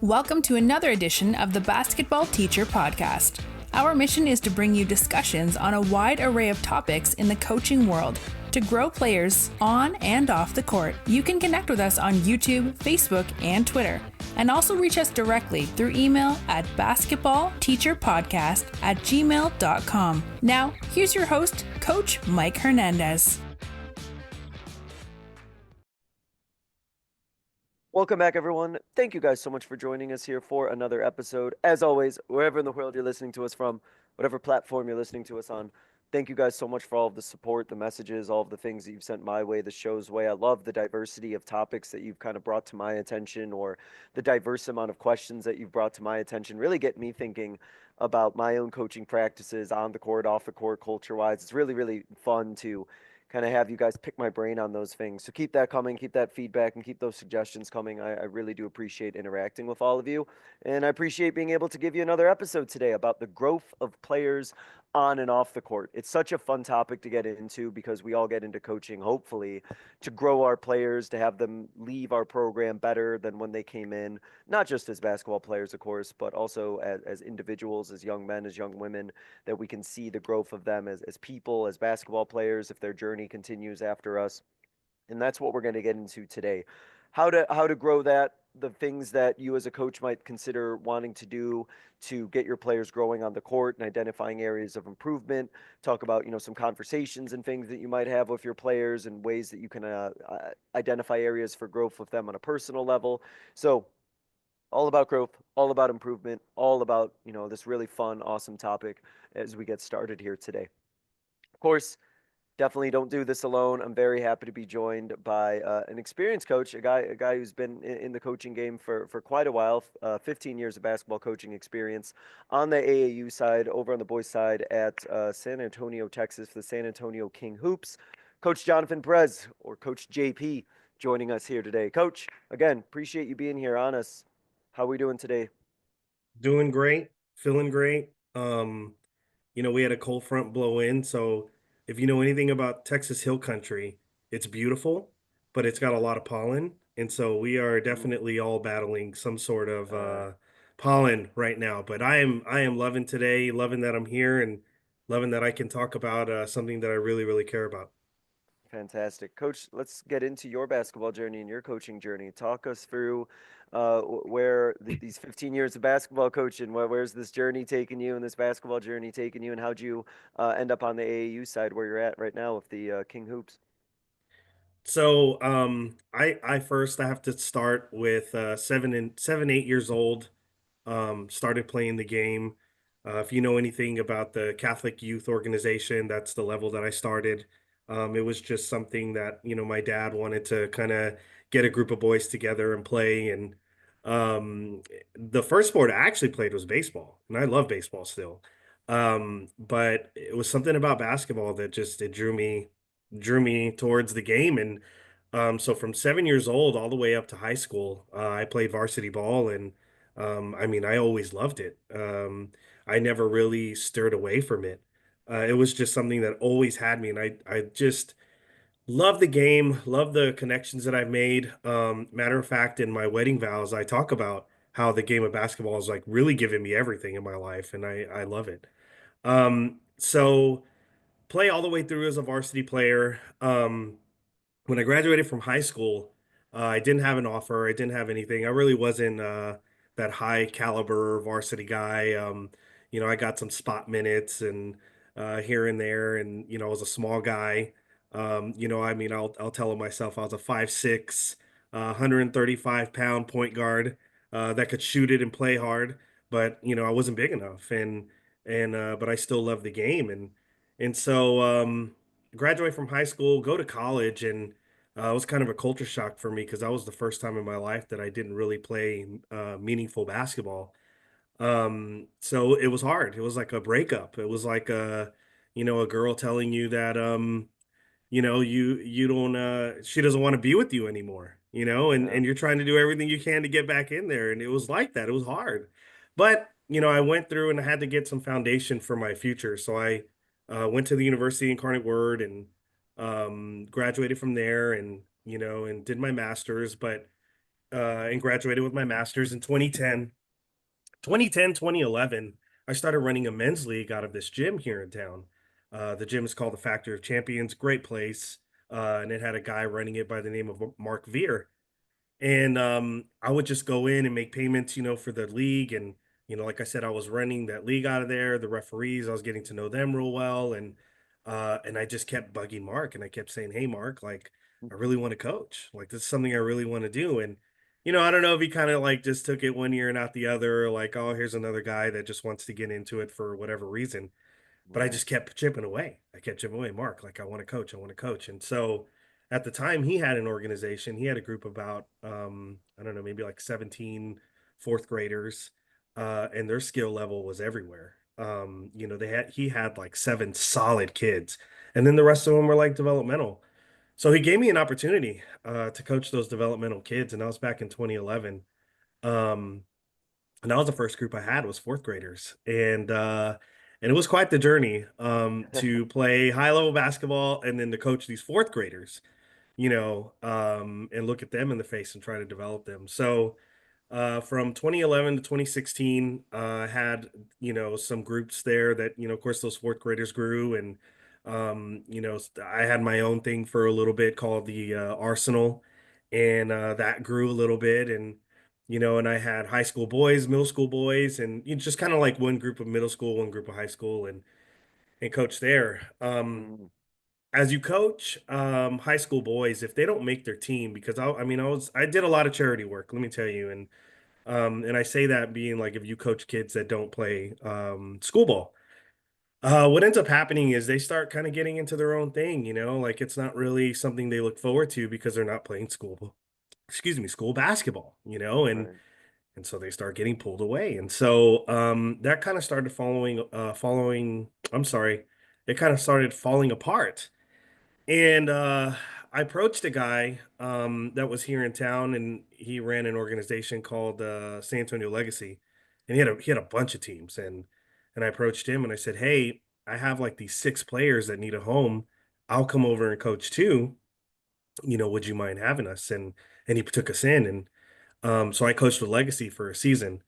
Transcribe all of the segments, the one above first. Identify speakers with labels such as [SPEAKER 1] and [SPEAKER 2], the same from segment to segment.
[SPEAKER 1] Welcome to another edition of the Basketball Teacher Podcast. Our mission is to bring you discussions on a wide array of topics in the coaching world to grow players on and off the court. You can connect with us on YouTube, Facebook, and Twitter, and also reach us directly through email at basketballteacherpodcast@gmail.com. Now, here's your host, Coach Mike Hernandez.
[SPEAKER 2] Welcome back, everyone. Thank you guys so much for joining us here for another episode. As always, wherever in the world you're listening to us from, whatever platform you're listening to us on, thank you guys so much for all of the support, the messages, all of the things that you've sent my way, the show's way. I love the diversity of topics that you've kind of brought to my attention, or the diverse amount of questions that you've brought to my attention. Really get me thinking about my own coaching practices on the court, off the court, culture-wise. It's really, really fun to kind of have you guys pick my brain on those things. So keep that coming, keep that feedback, and keep those suggestions coming. I really do appreciate interacting with all of you. And I appreciate being able to give you another episode today about the growth of players on and off the court. It's such a fun topic to get into because we all get into coaching, hopefully, to grow our players, to have them leave our program better than when they came in, not just as basketball players, of course, but also as individuals, as young men, as young women, that we can see the growth of them as people, as basketball players, if their journey continues after us. And that's what we're going to get into today. How to grow that, the things that you as a coach might consider wanting to do to get your players growing on the court and identifying areas of improvement. Talk about, some conversations and things that you might have with your players and ways that you can identify areas for growth with them on a personal level. So all about growth, all about improvement, all about, this really fun, awesome topic as we get started here today. Of course, definitely don't do this alone. I'm very happy to be joined by an experienced coach, a guy who's been in the coaching game for quite a while, 15 years of basketball coaching experience on the AAU side, over on the boys side at San Antonio, Texas, for the San Antonio King Hoops. Coach Jonathan Perez, or Coach JP, joining us here today. Coach, again, appreciate you being here on us. How are we doing today?
[SPEAKER 3] Doing great, feeling great. We had a cold front blow in, so if you know anything about Texas Hill Country, it's beautiful, but it's got a lot of pollen, and so we are definitely all battling some sort of pollen right now. But I am loving today, loving that I'm here, and loving that I can talk about something that I really, really care about.
[SPEAKER 2] Fantastic. Coach, let's get into your basketball journey and your coaching journey. Talk us through where these 15 years of basketball coaching, where's this journey taking you and this basketball journey taking you, and how'd you end up on the AAU side where you're at right now with the King Hoops?
[SPEAKER 3] So I first I have to start with 8 years old. Started playing the game. If you know anything about the Catholic Youth Organization, that's the level that I started. It was just something that, my dad wanted to kind of get a group of boys together and play. And um, the first sport I actually played was baseball, and I love baseball still. But it was something about basketball that just it drew me towards the game. And so from 7 years old all the way up to high school, I played varsity ball, and I always loved it. I never really stirred away from it. It was just something that always had me, and I just love the game, love the connections that I've made. Matter of fact, in my wedding vows, I talk about how the game of basketball is like really giving me everything in my life, and I love it. So play all the way through as a varsity player. When I graduated from high school, I didn't have an offer. I didn't have anything. I really wasn't that high caliber varsity guy. I got some spot minutes and here and there, and I was a small guy. I'll tell myself I was a 5'6", 135-pound point guard that could shoot it and play hard, but I wasn't big enough, and but I still loved the game, and so graduate from high school, go to college, and it was kind of a culture shock for me because that was the first time in my life that I didn't really play meaningful basketball. So it was hard. It was like a breakup. It was like a girl telling you that you don't she doesn't want to be with you anymore, and
[SPEAKER 2] Yeah.
[SPEAKER 3] you're trying to do everything you can to get back in there, and it was like that. It was hard, but I went through and I had to get some foundation for my future, so I went to the University Incarnate Word and graduated from there, and and did my master's. But and graduated with my master's in 2010. 2010, 2011, I started running a men's league out of this gym here in town. The gym is called the Factory of Champions, great place. And it had a guy running it by the name of Mark Veer. And I would just go in and make payments, for the league. And, like I said, I was running that league out of there, the referees, I was getting to know them real well. And I just kept bugging Mark and I kept saying, "Hey, Mark, like, I really want to coach. Like, this is something I really want to do." And, I don't know if he kind of like just took it one year and not the other, like, oh, here's another guy that just wants to get into it for whatever reason. But I
[SPEAKER 2] Right.
[SPEAKER 3] just kept chipping away. I kept chipping away. Mark, like, I want to coach. I want to coach. And so at the time, he had an organization. He had a group about, I don't know, maybe like 17 fourth graders, and their skill level was everywhere. He had like 7 solid kids, and then the rest of them were like developmental. So he gave me an opportunity to coach those developmental kids, and that was back in 2011. Um, and that was the first group I had was fourth graders, and it was quite the journey to play high level basketball and then to coach these fourth graders, and look at them in the face and try to develop them. So from 2011 to 2016, I had, some groups there that, of course, those fourth graders grew. And, I had my own thing for a little bit called the Arsenal. And that grew a little bit. And I had high school boys, middle school boys, and just kind of like one group of middle school, one group of high school, and coach there.
[SPEAKER 2] Mm,
[SPEAKER 3] As you coach high school boys, if they don't make their team, because I did a lot of charity work, let me tell you, and I say that being like if you coach kids that don't play school ball, what ends up happening is they start kind of getting into their own thing, like it's not really something they look forward to because they're not playing school basketball,
[SPEAKER 2] right.
[SPEAKER 3] and so they start getting pulled away. And so that kind of started I'm sorry, it kind of started falling apart. And I approached a guy that was here in town, and he ran an organization called San Antonio Legacy, and he had a bunch of teams. And I approached him and I said, "Hey, I have like these 6 players that need a home. I'll come over and coach too. Would you mind having us?" And he took us in, and so I coached with Legacy for a season.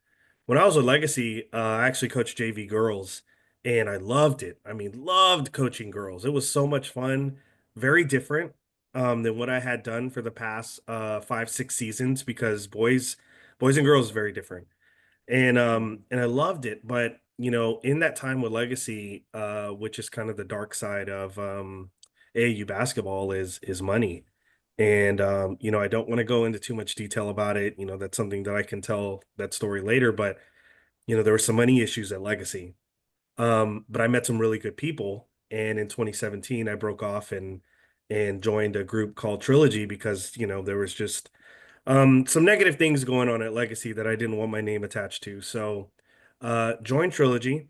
[SPEAKER 3] When I was with Legacy, I actually coached JV girls, and I loved it. I mean, loved coaching girls. It was so much fun, very different than what I had done for the past 5, 6 seasons because boys and girls is very different. And
[SPEAKER 2] Mhm.
[SPEAKER 3] and I loved it. But in that time with Legacy, which is kind of the dark side of AAU basketball, is money. And I don't want to go into too much detail about it. That's something that I can tell that story later. But there were some money issues at Legacy. But I met some really good people. And in 2017, I broke off and joined a group called Trilogy because there was just some negative things going on at Legacy that I didn't want my name attached to. So joined Trilogy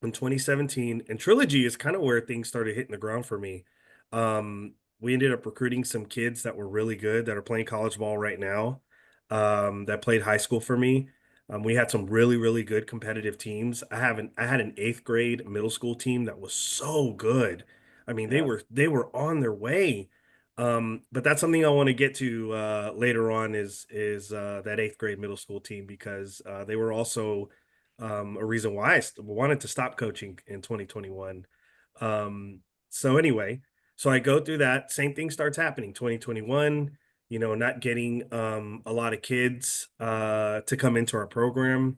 [SPEAKER 3] in 2017, and Trilogy is kind of where things started hitting the ground for me. We ended up recruiting some kids that were really good that are playing college ball right now, that played high school for me. We had some really, really good competitive teams. I had an 8th grade middle school team that was so good. I mean, they
[SPEAKER 2] Yeah.
[SPEAKER 3] were on their way. But that's something I want to get to later on is that 8th grade middle school team because they were also a reason why wanted to stop coaching in 2021. So anyway, so I go through that. Same thing starts happening 2021. Not getting a lot of kids to come into our program.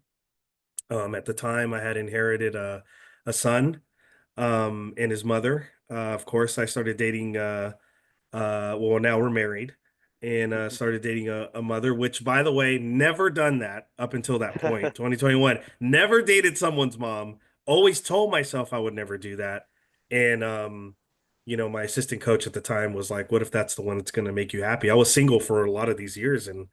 [SPEAKER 3] At the time, I had inherited a son and his mother. Of course, I started dating. Well, now we're married and started dating a mother, which, by the way, never done that up until that point. 2021, never dated someone's mom. Always told myself I would never do that. And, my assistant coach at the time was like, "What if that's the one that's going to make you happy?" I was single for a lot of these years, and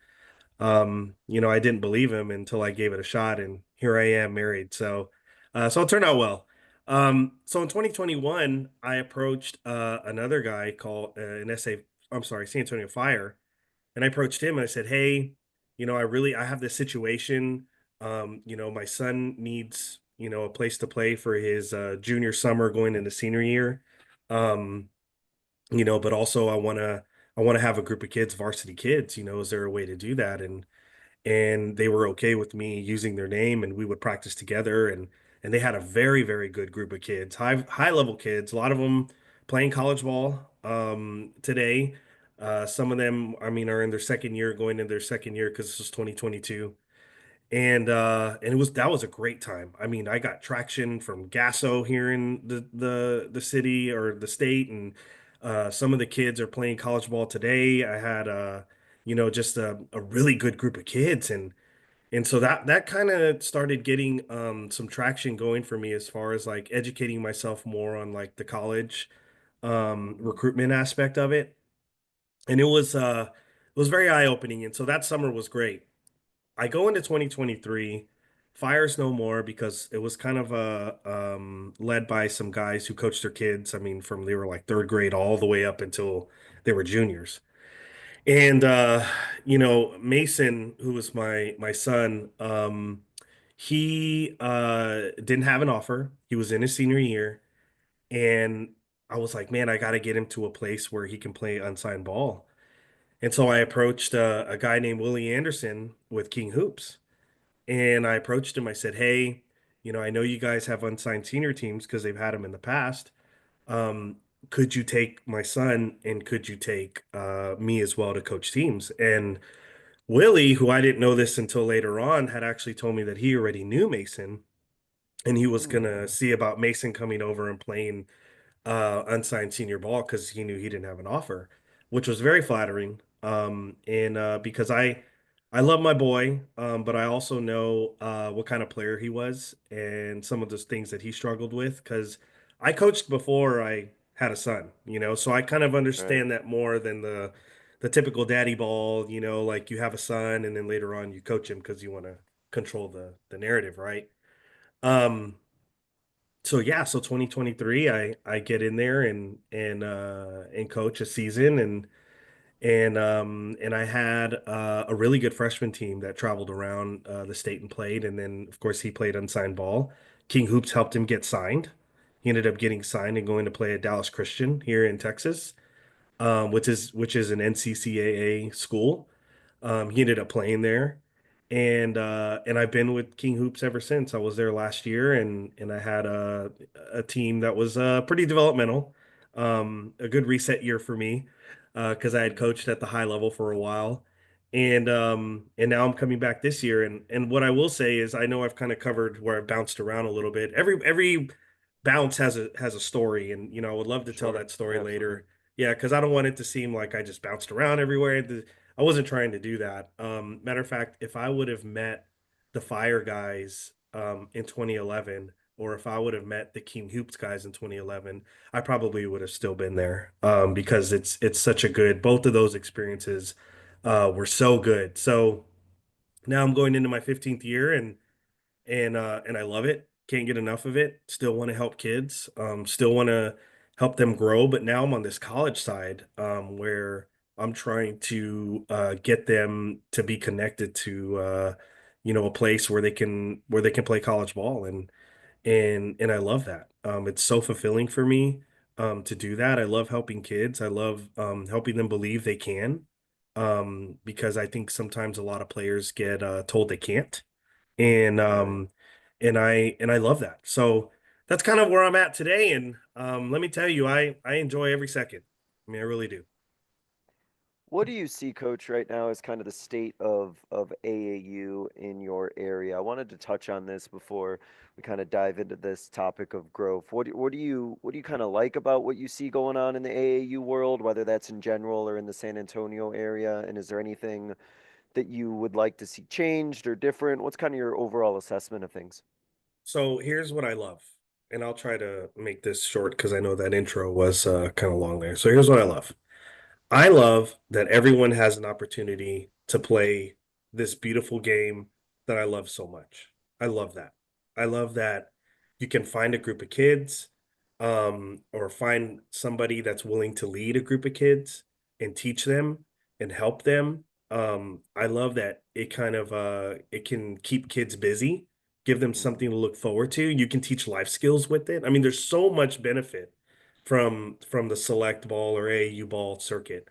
[SPEAKER 3] I didn't believe him until I gave it a shot, and here I am married. So it turned out well. So in 2021, I approached another guy called I'm sorry, San Antonio Fire, and I approached him and I said, "Hey, I have this situation. My son needs, a place to play for his junior summer going into senior year. But also I want to I want to have a group of kids, varsity kids, is there a way to do that? And they were okay with me using their name, and we would practice together, and they had a very, very good group of kids, high level kids, a lot of them playing college ball today. Some of them, I mean, are in their second year, going into their second year because this was 2022. And that was a great time. I mean, I got traction from Gasso here in the city or the state, and some of the kids are playing college ball today. I had just a really good group of kids, and so that kind of started getting some traction going for me as far as like educating myself more on like the college recruitment aspect of it. And it was very eye-opening. And so that summer was great. I go into 2023, fires no more, because it was kind of led by some guys who coached their kids. I mean, from they were like third grade all the way up until they were juniors. And Mason, who was my son, he didn't have an offer. He was in his senior year, and I was like, man, I got to get him to a place where he can play unsigned ball. And so I approached a guy named Willie Anderson with King Hoops, and I approached him. I said, hey, I know you guys have unsigned senior teams because they've had them in the past. Um, could you take my son, and could you take me as well to coach teams? And Willie, who I didn't know this until later on, had actually told me that he already knew Mason, and he was
[SPEAKER 2] Hmm.
[SPEAKER 3] gonna see about Mason coming over and playing unsigned senior ball because he knew he didn't have an offer, which was very flattering. And because I love my boy, but I also know what kind of player he was and some of those things that he struggled with. Because I coached before I had a son, so I kind of
[SPEAKER 2] Right.
[SPEAKER 3] understand that more than the typical daddy ball. Like you have a son and then later on you coach him because you want to control the narrative, right? Um, so yeah, so 2023, I get in there and coach a season, and I had a really good freshman team that traveled around the state and played, and then of course he played unsigned ball. King Hoops helped him get signed. He ended up getting signed and going to play at Dallas Christian here in Texas, which is an NCCAA school. He ended up playing there, and I've been with King Hoops ever since. I was there last year, and I had a team that was pretty developmental, a good reset year for me, because I had
[SPEAKER 2] Mhm.
[SPEAKER 3] coached at the high level for a while, and now I'm coming back this year. And what I will say is, I know I've kind of covered where I've bounced around a little bit. Every bounce has a story, and I would love to tell
[SPEAKER 2] Sure.
[SPEAKER 3] that story
[SPEAKER 2] Absolutely.
[SPEAKER 3] later. Yeah, because I don't want it to seem like I just bounced around everywhere. I wasn't trying to do that. Matter of fact, if I would have met the Fire guys in 2011, or if I would have met the King Hoops guys in 2011, I probably would have still been there because it's such a good. Both of those experiences were so good. So now I'm going into my 15th year, and I love it. Can't get enough of it. Still want to help kids. Still want to help them grow. But now I'm on this college side where I'm trying to get them to be connected to a place where they can play college ball, and I love that. It's so fulfilling for me to do that. I love helping kids. I love helping them believe they can, because I think sometimes a lot of players get told they can't, and
[SPEAKER 2] Right.
[SPEAKER 3] um and I love that. So that's kind of where I'm at today, and let me tell you, I enjoy every second. I mean, I really do.
[SPEAKER 2] What do you see, Coach, right now as kind of the state of AAU in your area? I wanted to touch on this before we kind of dive into this topic of growth. What do you kind of like about what you see going on in the AAU world, whether that's in general or in the San Antonio area? And is there anything that you would like to see changed or different? What's kind of your overall assessment of things?
[SPEAKER 3] So here's what I love, and I'll try to make this short because I know that intro was kind of long there. So here's what I love. I love that everyone has an opportunity to play this beautiful game that I love so much. I love that. I love that you can find a group of kids, or find somebody that's willing to lead a group of kids and teach them and help them. I love that it can keep kids busy, give them
[SPEAKER 2] Hmm.
[SPEAKER 3] something to look forward to. You can teach life skills with it. I mean, there's so much benefit from the select ball or AAU ball circuit.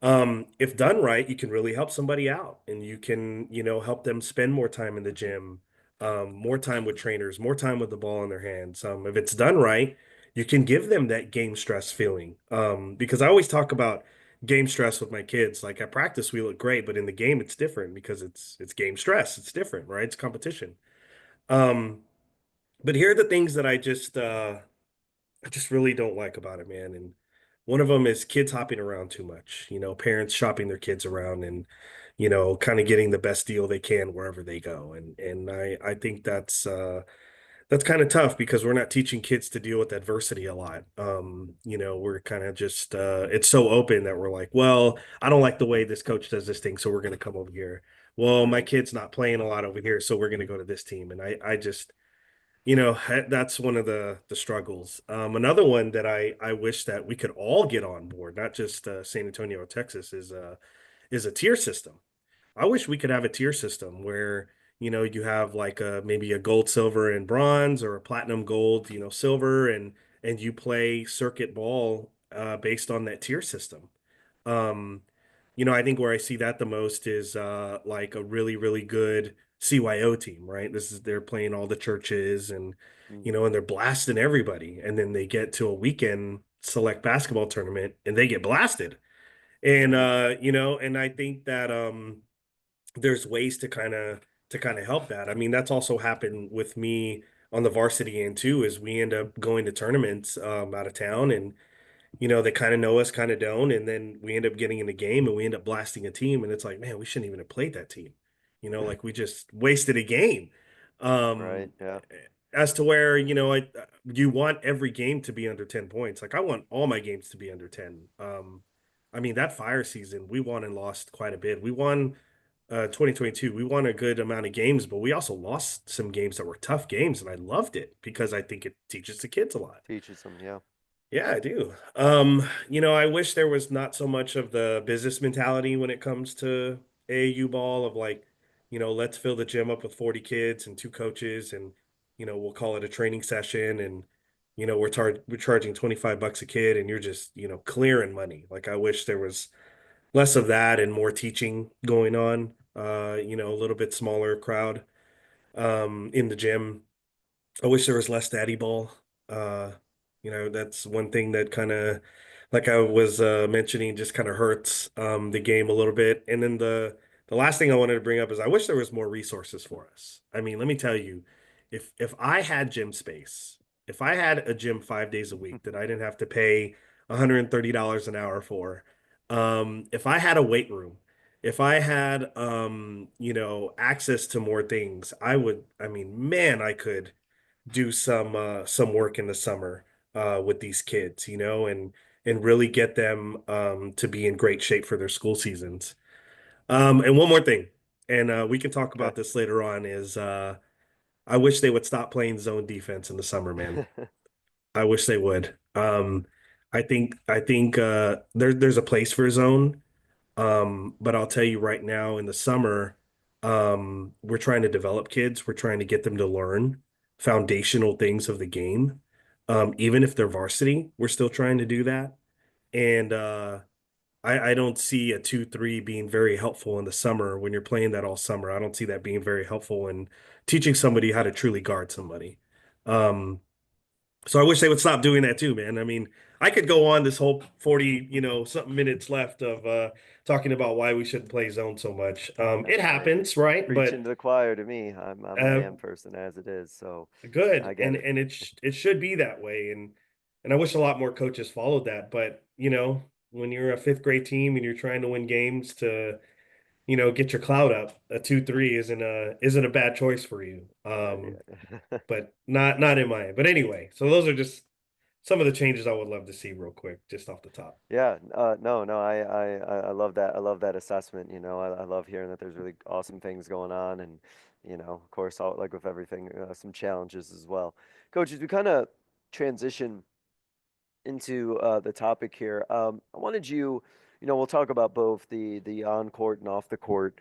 [SPEAKER 3] If done right, you can really help somebody out, and you can, help them spend more time in the gym, more time with trainers, more time with the ball in their hands. If it's done right, you can give them that game stress feeling. Because I always talk about game stress with my kids. Like at practice, we look great, but in the game, it's different because it's game stress. It's different, right? It's competition. Um, but here are the things that I just really don't like about it, man. And one of them is kids hopping around too much, parents shopping their kids around and, kind of getting the best deal they can wherever they go. And I think that's kind of tough because we're not teaching kids to deal with adversity a lot. We're kind of just it's so open that we're like, well, I don't like the way this coach does this thing, so we're gonna come over here. Well, my
[SPEAKER 2] Right.
[SPEAKER 3] kid's not playing a lot over here, so we're gonna go to this team. And I just that's one of the struggles. Another one that I wish that we could all get on board, not just San Antonio, Texas, is a tier system. I wish we could have a tier system where you have like maybe a gold, silver, and bronze, or a platinum, gold, silver, and you play circuit ball based on that tier system. Um, I think where I see that the most is like a really, really good CYO team, right? This is they're playing all the churches and
[SPEAKER 2] Mhm.
[SPEAKER 3] and they're blasting everybody. And then they get to a weekend select basketball tournament and they get blasted. And
[SPEAKER 2] Right.
[SPEAKER 3] and I think that there's ways to kind of help that. I mean, that's also happened with me on the varsity end too, is we end up going to tournaments out of town, and they kind of know us, kind of don't. And then we end up getting in the game and we end up blasting a team. And it's like, man, we shouldn't even have played that team. Like we just wasted a game.
[SPEAKER 2] Right.
[SPEAKER 3] Um,
[SPEAKER 2] Yeah.
[SPEAKER 3] as to where, you want every game to be under 10 points. Like I want all my games to be under 10. I mean, that fire season, we won and lost quite a bit. We won 2022. We won a good amount of games, but we also lost some games that were tough games. And I loved it because I think it teaches the kids a lot.
[SPEAKER 2] Teaches them. Yeah.
[SPEAKER 3] Yeah, I do. I wish there was not so much of the business mentality when it comes to AAU ball of like, let's fill the gym up with 40 kids and two coaches and, we'll call it a training session and, we're charging 25 bucks a kid and you're just, clearing money. Like I wish there was less of that and more teaching going on, a little bit smaller crowd in the gym. I wish there was less daddy ball. Uh, that's one thing that kind of, like I was mentioning, just kind of hurts the game a little bit. And then the last thing I wanted to bring up is I wish there was more resources for us. I mean, let me tell you, if I had gym space, if I had a gym 5 days a week that I didn't have to pay $130 an hour for, if I had a weight room, if I had access to more things, I mean, man, I could do some work in the summer with these kids, and really get them to be in great shape for their school seasons. And one more thing, and we can talk
[SPEAKER 2] Okay.
[SPEAKER 3] about this later on, is I wish they would stop playing zone defense in the summer, man. I wish they would. I think there's a place for zone. But I'll tell you right now, in the summer, we're trying to develop kids. We're trying to get them to learn foundational things of the game. Even if they're varsity, we're still trying to do that. And I don't see a 2-3 being very helpful in the summer when you're playing that all summer. I don't see that being very helpful in teaching somebody how to truly guard somebody. Um, so I wish they would stop doing that too, man. I mean, I could go on this whole 40, something minutes left of talking about why we shouldn't play zone so much. It
[SPEAKER 2] Hey,
[SPEAKER 3] happens, right?
[SPEAKER 2] preaching
[SPEAKER 3] But
[SPEAKER 2] to the choir to me. I'm a
[SPEAKER 3] uh,
[SPEAKER 2] man person as it is, so
[SPEAKER 3] good,
[SPEAKER 2] I get
[SPEAKER 3] and
[SPEAKER 2] it.
[SPEAKER 3] it should be that way, and I wish a lot more coaches followed that. But when you're a fifth grade team and you're trying to win games to get your clout up, a 2-3 isn't a bad choice for you.
[SPEAKER 2] Yeah.
[SPEAKER 3] But not in my. But anyway, so those are just some of the changes I would love to see real quick, just off the top.
[SPEAKER 2] Yeah, no, no, I love that. I love that assessment. I love hearing that there's really awesome things going on, and of course, like with everything, some challenges as well. Coach, as we kind of transition into the topic here, I wanted you, we'll talk about both the on court and off the court.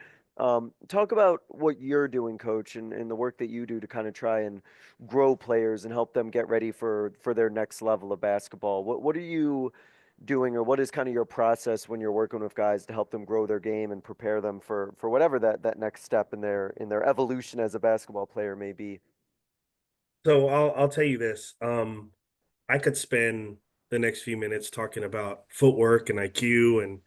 [SPEAKER 2] Talk about what you're doing, Coach, and the work that you do to kind of try and grow players and help them get ready for their next level of basketball. What are you doing, or what is kind of your process when you're working with guys to help them grow their game and prepare them for whatever that next step in their evolution as a basketball player may be?
[SPEAKER 3] So I'll tell you this. I could spend the next few minutes talking about footwork and IQ and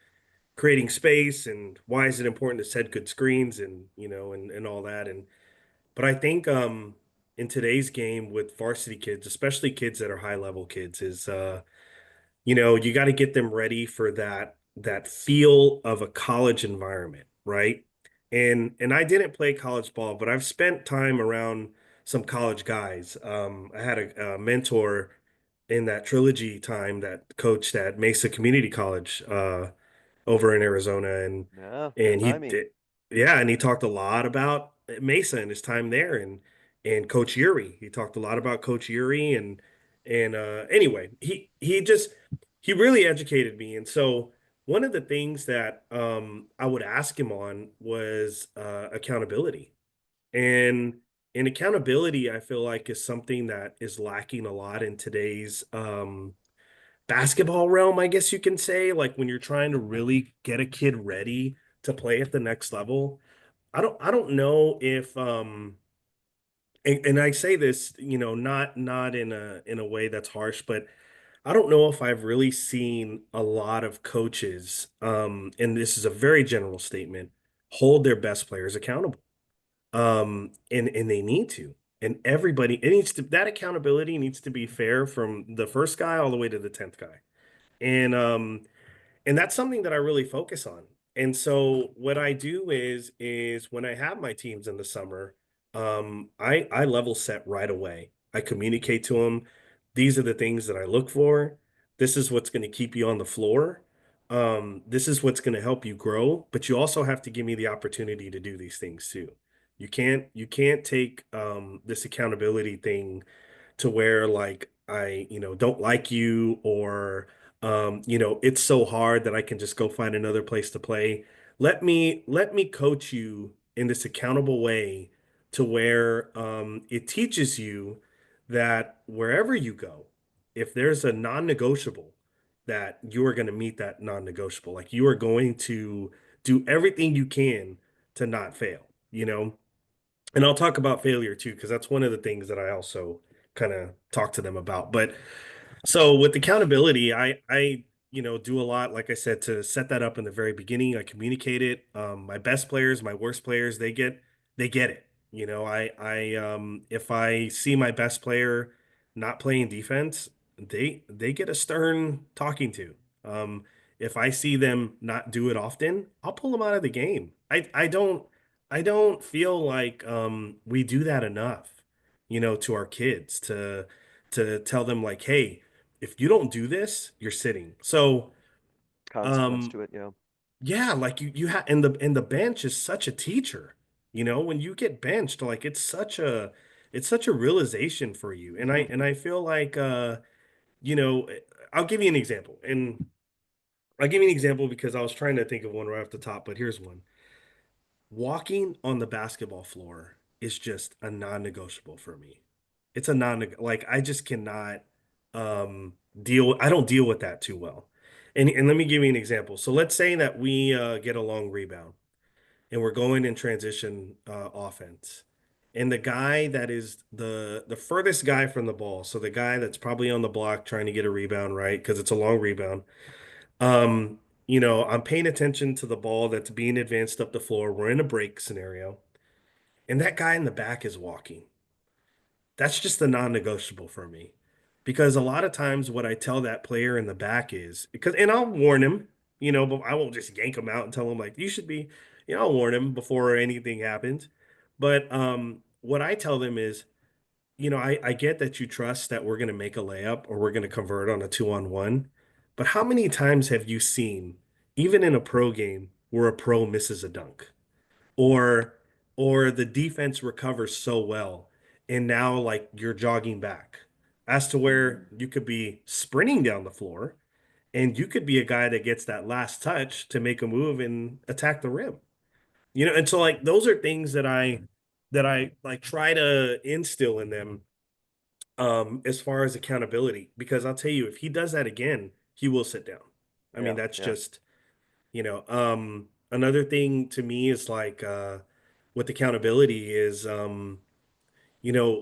[SPEAKER 3] creating space and why is it important to set good screens and and all that. And but I think in today's game with varsity kids, especially kids that are high level kids, is you got to get them ready for that feel of a college environment, right? And I didn't play college ball, but I've spent time around some college guys. I had a mentor in that trilogy time that coached at Mesa Community College over in Arizona,
[SPEAKER 2] Yeah, good
[SPEAKER 3] and he
[SPEAKER 2] timing.
[SPEAKER 3] did, yeah, and he talked a lot about Mesa and his time there, and Coach Yuri. He talked a lot about Coach Yuri, and anyway, he really educated me, and so one of the things that I would ask him on was accountability, and and accountability I feel like is something that is lacking a lot in today's basketball realm, I guess you can say, like when you're trying to really get a kid ready to play at the next level. I don't know if and I say this, not in a way that's harsh, but I don't know if I've really seen a lot of coaches, and this is a very general statement, hold their best players accountable. And they need to. And everybody, it needs to that accountability needs to be fair from the first guy all the way to the 10th guy. And that's something that I really focus on. And so what I do is when I have my teams in the summer, I level set right away. I communicate to them, these are the things that I look for. This is what's going to keep you on the floor. This is what's going to help you grow, but you also have to give me the opportunity to do these things too. You can't take this accountability thing to where like I, don't like you or it's so hard that I can just go find another place to play. Let me coach you in this accountable way to where it teaches you that wherever you go, if there's a non-negotiable, that you are going to meet that non-negotiable. Like you are going to do everything you can to not fail. And I'll talk about failure too, because that's one of the things that I also kind of talk to them about. But so with accountability, I do a lot, like I said, to set that up in the very beginning. I communicate it. My best players, my worst players, they get it. If I see my best player not playing defense, they get a stern talking to. Um, if I see them not do it often, I'll pull them out of the game. I don't feel like we do that enough, to our kids to tell them like, hey, if you don't do this, you're sitting. So,
[SPEAKER 2] Consequence
[SPEAKER 3] um,
[SPEAKER 2] to it, yeah.
[SPEAKER 3] yeah, like you have, and the bench is such a teacher. When you get benched, like it's such a realization for you. And I feel like you know, I'll give you an example. And I'll give you an example because I was trying to think of one right off the top, but here's one. Walking on the basketball floor is just a non-negotiable for me. It's a non like I just cannot I don't deal with that too well. And let me give you an example. So let's say that we get a long rebound and we're going in transition offense. And the guy that is the furthest guy from the ball, so the guy that's probably on the block trying to get a rebound, right? Because it's a long rebound. I'm paying attention to the ball that's being advanced up the floor. We're in a break scenario, and that guy in the back is walking. That's just a non-negotiable for me. Because a lot of times what I tell that player in the back is because and I'll warn him, but I won't just yank him out and tell him like you should be, I'll warn him before anything happens. But what I tell them is, I get that you trust that we're going to make a layup or we're going to convert on a 2-on-1. But how many times have you seen, even in a pro game, where a pro misses a dunk? Or or the defense recovers so well and now like you're jogging back as to where you could be sprinting down the floor and you could be a guy that gets that last touch to make a move and attack the rim. And so like those are things that I like try to instill in them as far as accountability, because I'll tell you, if he does that again, he will sit down. I mean,
[SPEAKER 2] Yeah,
[SPEAKER 3] that's
[SPEAKER 2] yeah.
[SPEAKER 3] just, another thing to me is like, with accountability is,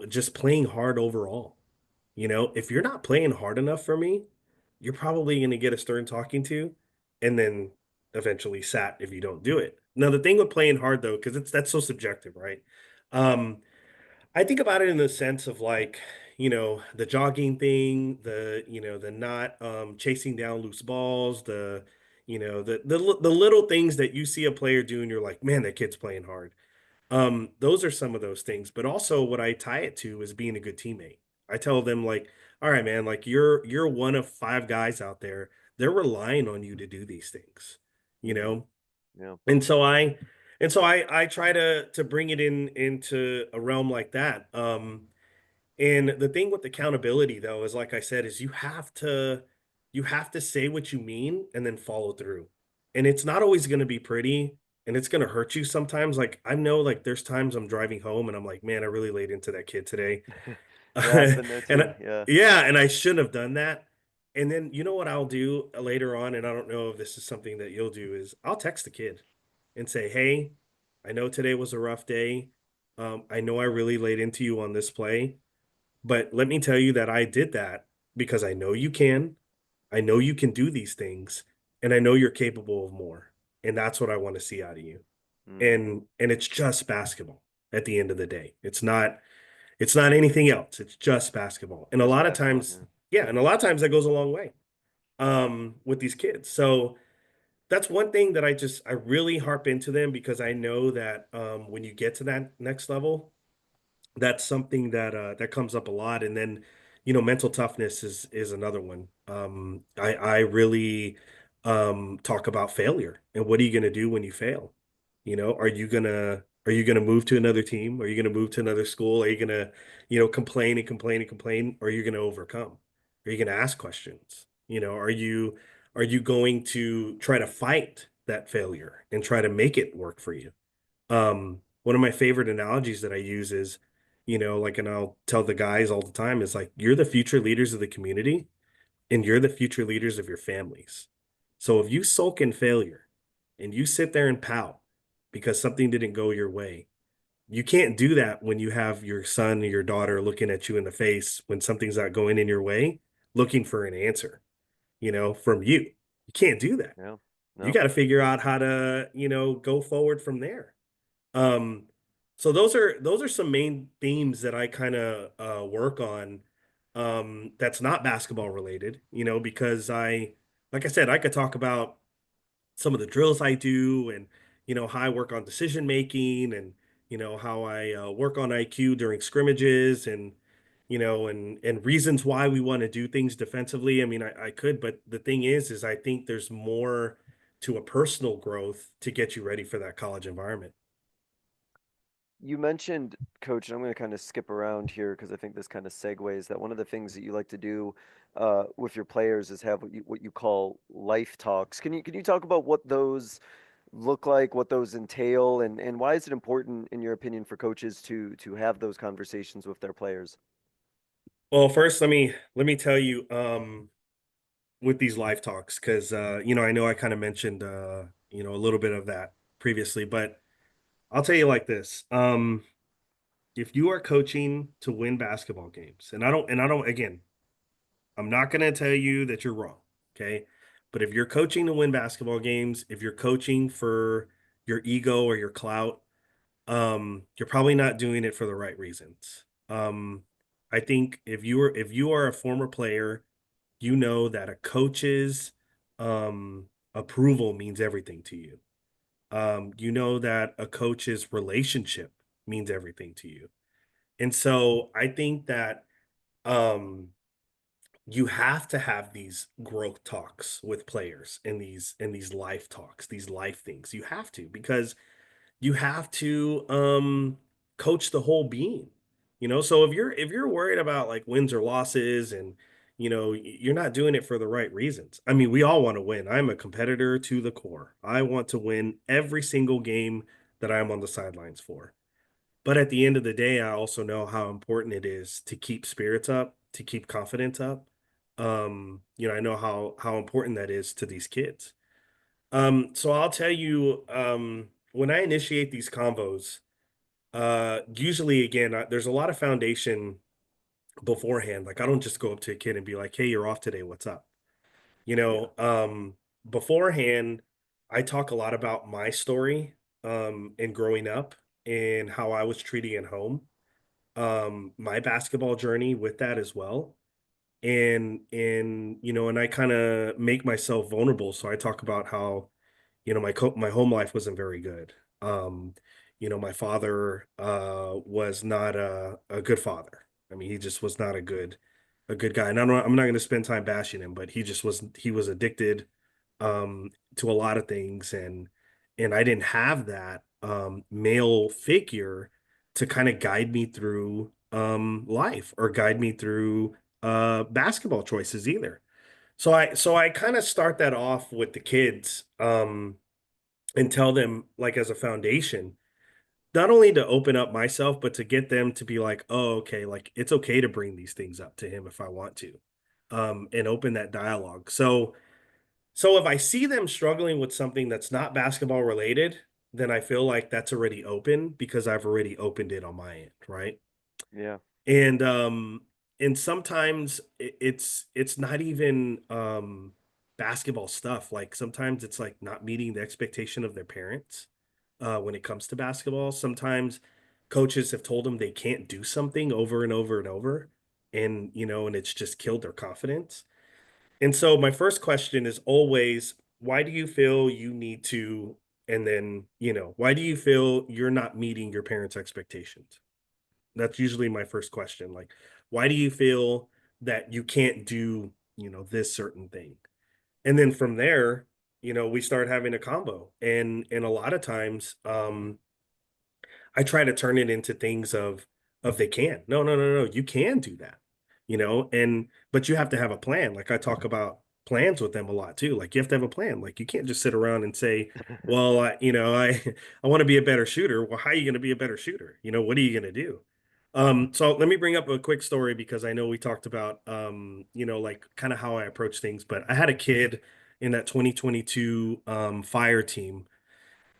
[SPEAKER 3] just playing hard overall. If you're not playing hard enough for me, you're probably going to get a stern talking to and then eventually sat if you don't do it. Now, the thing with playing hard though, because that's so subjective, right? Um, I think about it in the sense of like, the jogging thing, the not chasing down loose balls, the little things that you see a player do and you're like, man, that kid's playing hard. Those are some of those things, but also what I tie it to is being a good teammate. I tell them like, all right, man, like you're one of five guys out there. They're relying on you to do these things, you
[SPEAKER 2] Mm,
[SPEAKER 3] know?
[SPEAKER 2] yeah.
[SPEAKER 3] And so I try to bring it into a realm like that. And the thing with accountability though is like I said, is you have to say what you mean and then follow through. And it's not always going to be pretty and it's going to hurt you sometimes. Like I know like there's times I'm driving home and I'm like, man, I really laid into that kid today.
[SPEAKER 2] Yeah, I've been there
[SPEAKER 3] And
[SPEAKER 2] too. Yeah.
[SPEAKER 3] yeah, and I shouldn't have done that. And then you know what I'll do later on, and I don't know if this is something that you'll do, is I'll text the kid and say, "Hey, I know today was a rough day. I know I really laid into you on this play, but let me tell you that I did that because I know you can. I know you can do these things, and I know you're capable of more. And that's what I want to see out of you."
[SPEAKER 2] Mm,
[SPEAKER 3] And it's just basketball at the end of the day. It's not anything else. It's just basketball. And a
[SPEAKER 2] just
[SPEAKER 3] lot of
[SPEAKER 2] basketball.
[SPEAKER 3] times,
[SPEAKER 2] Yeah.
[SPEAKER 3] yeah, and a lot of times that goes a long way with these kids. So that's one thing that I really harp into them because I know that when you get to that next level, that's something that comes up a lot. And then, mental toughness is another one. I really talk about failure and what are you going to do when you fail? Are you gonna move to another team? Are you gonna move to another school? Are you gonna, complain and complain and complain? Or are you gonna overcome? Are you gonna ask questions? Are you going to try to fight that failure and try to make it work for you? One of my favorite analogies that I use is, like, and I'll tell the guys all the time is like, you're the future leaders of the community and you're the future leaders of your families. So if you sulk in failure and you sit there and pout because something didn't go your way, you can't do that when you have your son or your daughter looking at you in the face when something's not going in your way, looking for an answer, from you. You can't do that.
[SPEAKER 2] Yeah.
[SPEAKER 3] You
[SPEAKER 2] No.
[SPEAKER 3] got to figure out how to, go forward from there. Um, so those are some main themes that I kind of work on. That's not basketball related, because like I said, I could talk about some of the drills I do, and how I work on decision making, and how I work on IQ during scrimmages, and and reasons why we want to do things defensively. I mean, I could, but the thing is I think there's more to a personal growth to get you ready for that college environment.
[SPEAKER 2] You mentioned, Coach, and I'm going to kind of skip around here because I think this kind of segues that one of the things that you like to do with your players is have what you call life talks. Can you talk about what those look like, what those entail, and why is it important, in your opinion, for coaches to have those conversations with their players?
[SPEAKER 3] Well, first, let me tell you, with these live talks, because I know I kind of mentioned a little bit of that previously, but I'll tell you like this. If you are coaching to win basketball games, and I don't, again, I'm not going to tell you that you're wrong, okay? But if you're coaching to win basketball games, if you're coaching for your ego or your clout, you're probably not doing it for the right reasons. I think if you are a former player, you know that a coach's approval means everything to you. You know that a coach's relationship means everything to you. And so I think that um, you have to have these growth talks with players and these life talks, these life things. You have to, because you have to coach the whole being. So if you're worried about like wins or losses, and you're not doing it for the right reasons. I mean, we all want to win. I'm a competitor to the core. I want to win every single game that I'm on the sidelines for. But at the end of the day, I also know how important it is to keep spirits up, to keep confidence up, I know how important that is to these kids. So I'll tell you, when I initiate these convos, usually again, there's a lot of foundation beforehand. Like I don't just go up to a kid and be like, "Hey, you're off today. What's up?" You
[SPEAKER 2] Yeah.
[SPEAKER 3] know, beforehand, I talk a lot about my story, and growing up and how I was treated at home, my basketball journey with that as well. And I kind of make myself vulnerable. So I talk about how, my home life wasn't very good. Um, my father was not a good father. I mean, he just was not a good guy. And I'm not going to spend time bashing him, but he was addicted to a lot of things, and I didn't have that male figure to kind of guide me through life or guide me through basketball choices either. So I kind of start that off with the kids, and tell them, like, as a foundation, not only to open up myself, but to get them to be like, oh, okay, like it's okay to bring these things up to him if I want to, and open that dialogue. So if I see them struggling with something that's not basketball related, then I feel like that's already open because I've already opened it on my end, right?
[SPEAKER 2] Yeah.
[SPEAKER 3] And and sometimes it's not even basketball stuff. Like sometimes it's like not meeting the expectation of their parents when it comes to basketball. Sometimes coaches have told them they can't do something over and over and over, and it's just killed their confidence. And so my first question is always, why do you feel you need to, and then, why do you feel you're not meeting your parents' expectations? That's usually my first question. Like, why do you feel that you can't do, this certain thing? And then from there, we start having a combo. And a lot of times, I try to turn it into things of they can. No, no, no, no. You can do that. And but you have to have a plan. Like I talk about plans with them a lot too. Like you have to have a plan. Like you can't just sit around and say, well, I I want to be a better shooter. Well, how are you going to be a better shooter? What are you going to do? So let me bring up a quick story because I know we talked about like kind of how I approach things, but I had a kid in that 2022 fire team,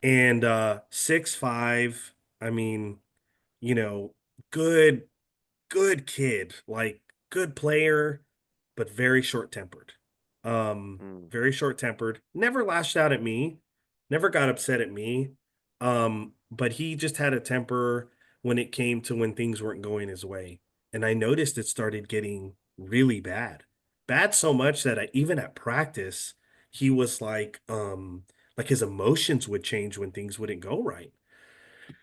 [SPEAKER 3] and 6'5", I mean, you know, good good kid, like good player, but very short-tempered.
[SPEAKER 2] Mm.
[SPEAKER 3] Very short-tempered. Never lashed out at me, never got upset at me. But he just had a temper when it came to when things weren't going his way. And I noticed it started getting really bad. Bad so much that even at practice, he was like his emotions would change when things wouldn't go right.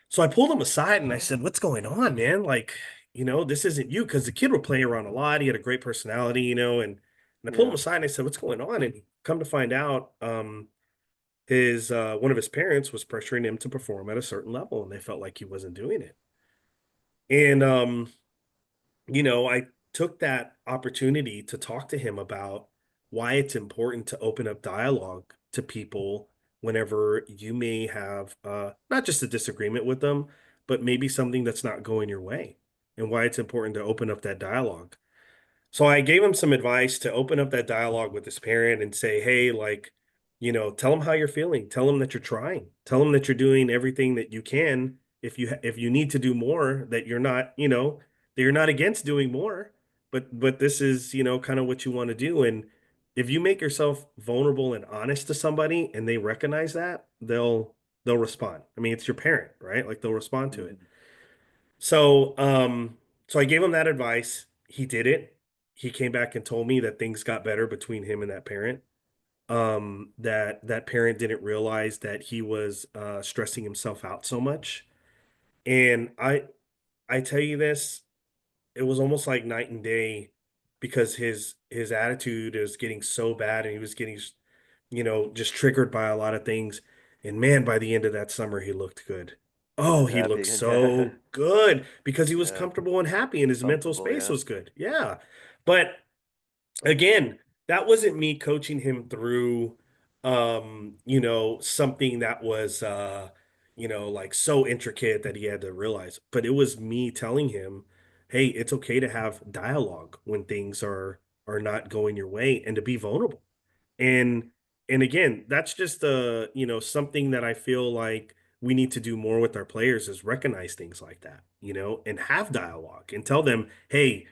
[SPEAKER 3] So I pulled him aside and I said, "What's going on, man? Like, this isn't you." Because the kid would play around a lot. He had a great personality, and I pulled him
[SPEAKER 2] Yeah.
[SPEAKER 3] aside and I said, "What's going on?" And come to find out, his one of his parents was pressuring him to perform at a certain level, and they felt like he wasn't doing it. And I took that opportunity to talk to him about why it's important to open up dialogue to people whenever you may have not just a disagreement with them, but maybe something that's not going your way, and why it's important to open up that dialogue. So I gave him some advice to open up that dialogue with his parent and say, hey, like, tell him how you're feeling. Tell him that you're trying. Tell him that you're doing everything that you can. If you need to do more, that you're not against doing more, but this is, kind of what you want to do. And if you make yourself vulnerable and honest to somebody and they recognize that, they'll respond. I mean, it's your parent, right? Like they'll respond to it.
[SPEAKER 2] Mm.
[SPEAKER 3] So I gave him that advice. He did it. He came back and told me that things got better between him and that parent. That parent didn't realize that he was stressing himself out so much. And I tell you this, it was almost like night and day because his attitude is getting so bad and he was getting just triggered by a lot of things. And man, by the end of that summer, he looked good.
[SPEAKER 2] He
[SPEAKER 3] Oh,
[SPEAKER 2] was
[SPEAKER 3] he
[SPEAKER 2] happy
[SPEAKER 3] looked
[SPEAKER 2] again. Yeah.
[SPEAKER 3] so good because he was
[SPEAKER 2] Yeah.
[SPEAKER 3] comfortable and happy and his mental
[SPEAKER 2] Comfortable.
[SPEAKER 3] space
[SPEAKER 2] Yeah.
[SPEAKER 3] was good. Yeah. But again, that wasn't me coaching him through something that was like so intricate that he had to realize. But it was me telling him, hey, it's okay to have dialogue when things are are not going your way, and to be vulnerable. And and again, that's just something that I feel like we need to do more with our players is recognize things like that, and have dialogue and tell them, "Hey,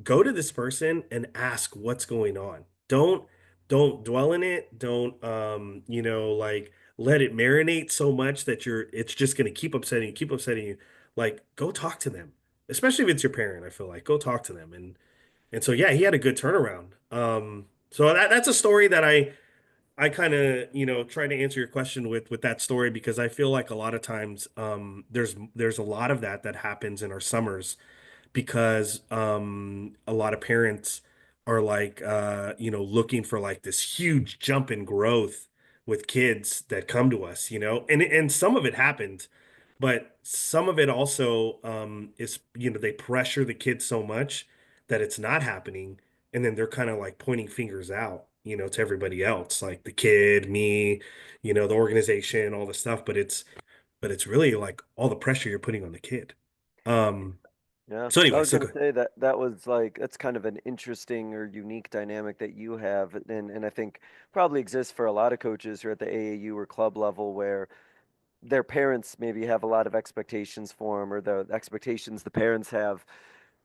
[SPEAKER 3] go to this person and ask what's going on. Don't dwell in it. Don't like let it marinate so much that it's just going to keep upsetting you. Like go talk to them. Especially if it's your parent, I feel like go talk to them and so yeah, he had a good turnaround. So that's a story that I kind of try to answer your question with that story because I feel like a lot of times there's a lot of that happens in our summers because a lot of parents are like looking for like this huge jump in growth with kids that come to us, and some of it happened, but some of it also is they pressure the kids so much that it's not happening, and then they're kind of like pointing fingers out, to everybody else, like the kid, me, the organization, all the stuff, but it's really like all the pressure you're putting on the kid. um
[SPEAKER 2] Yeah,
[SPEAKER 3] so
[SPEAKER 2] I
[SPEAKER 3] anyway,
[SPEAKER 2] was
[SPEAKER 3] so
[SPEAKER 2] gonna
[SPEAKER 3] good.
[SPEAKER 2] say that that was like that's kind of an interesting or unique dynamic that you have, and I think probably exists for a lot of coaches who are at the AAU or club level where their parents maybe have a lot of expectations for them, or the expectations the parents have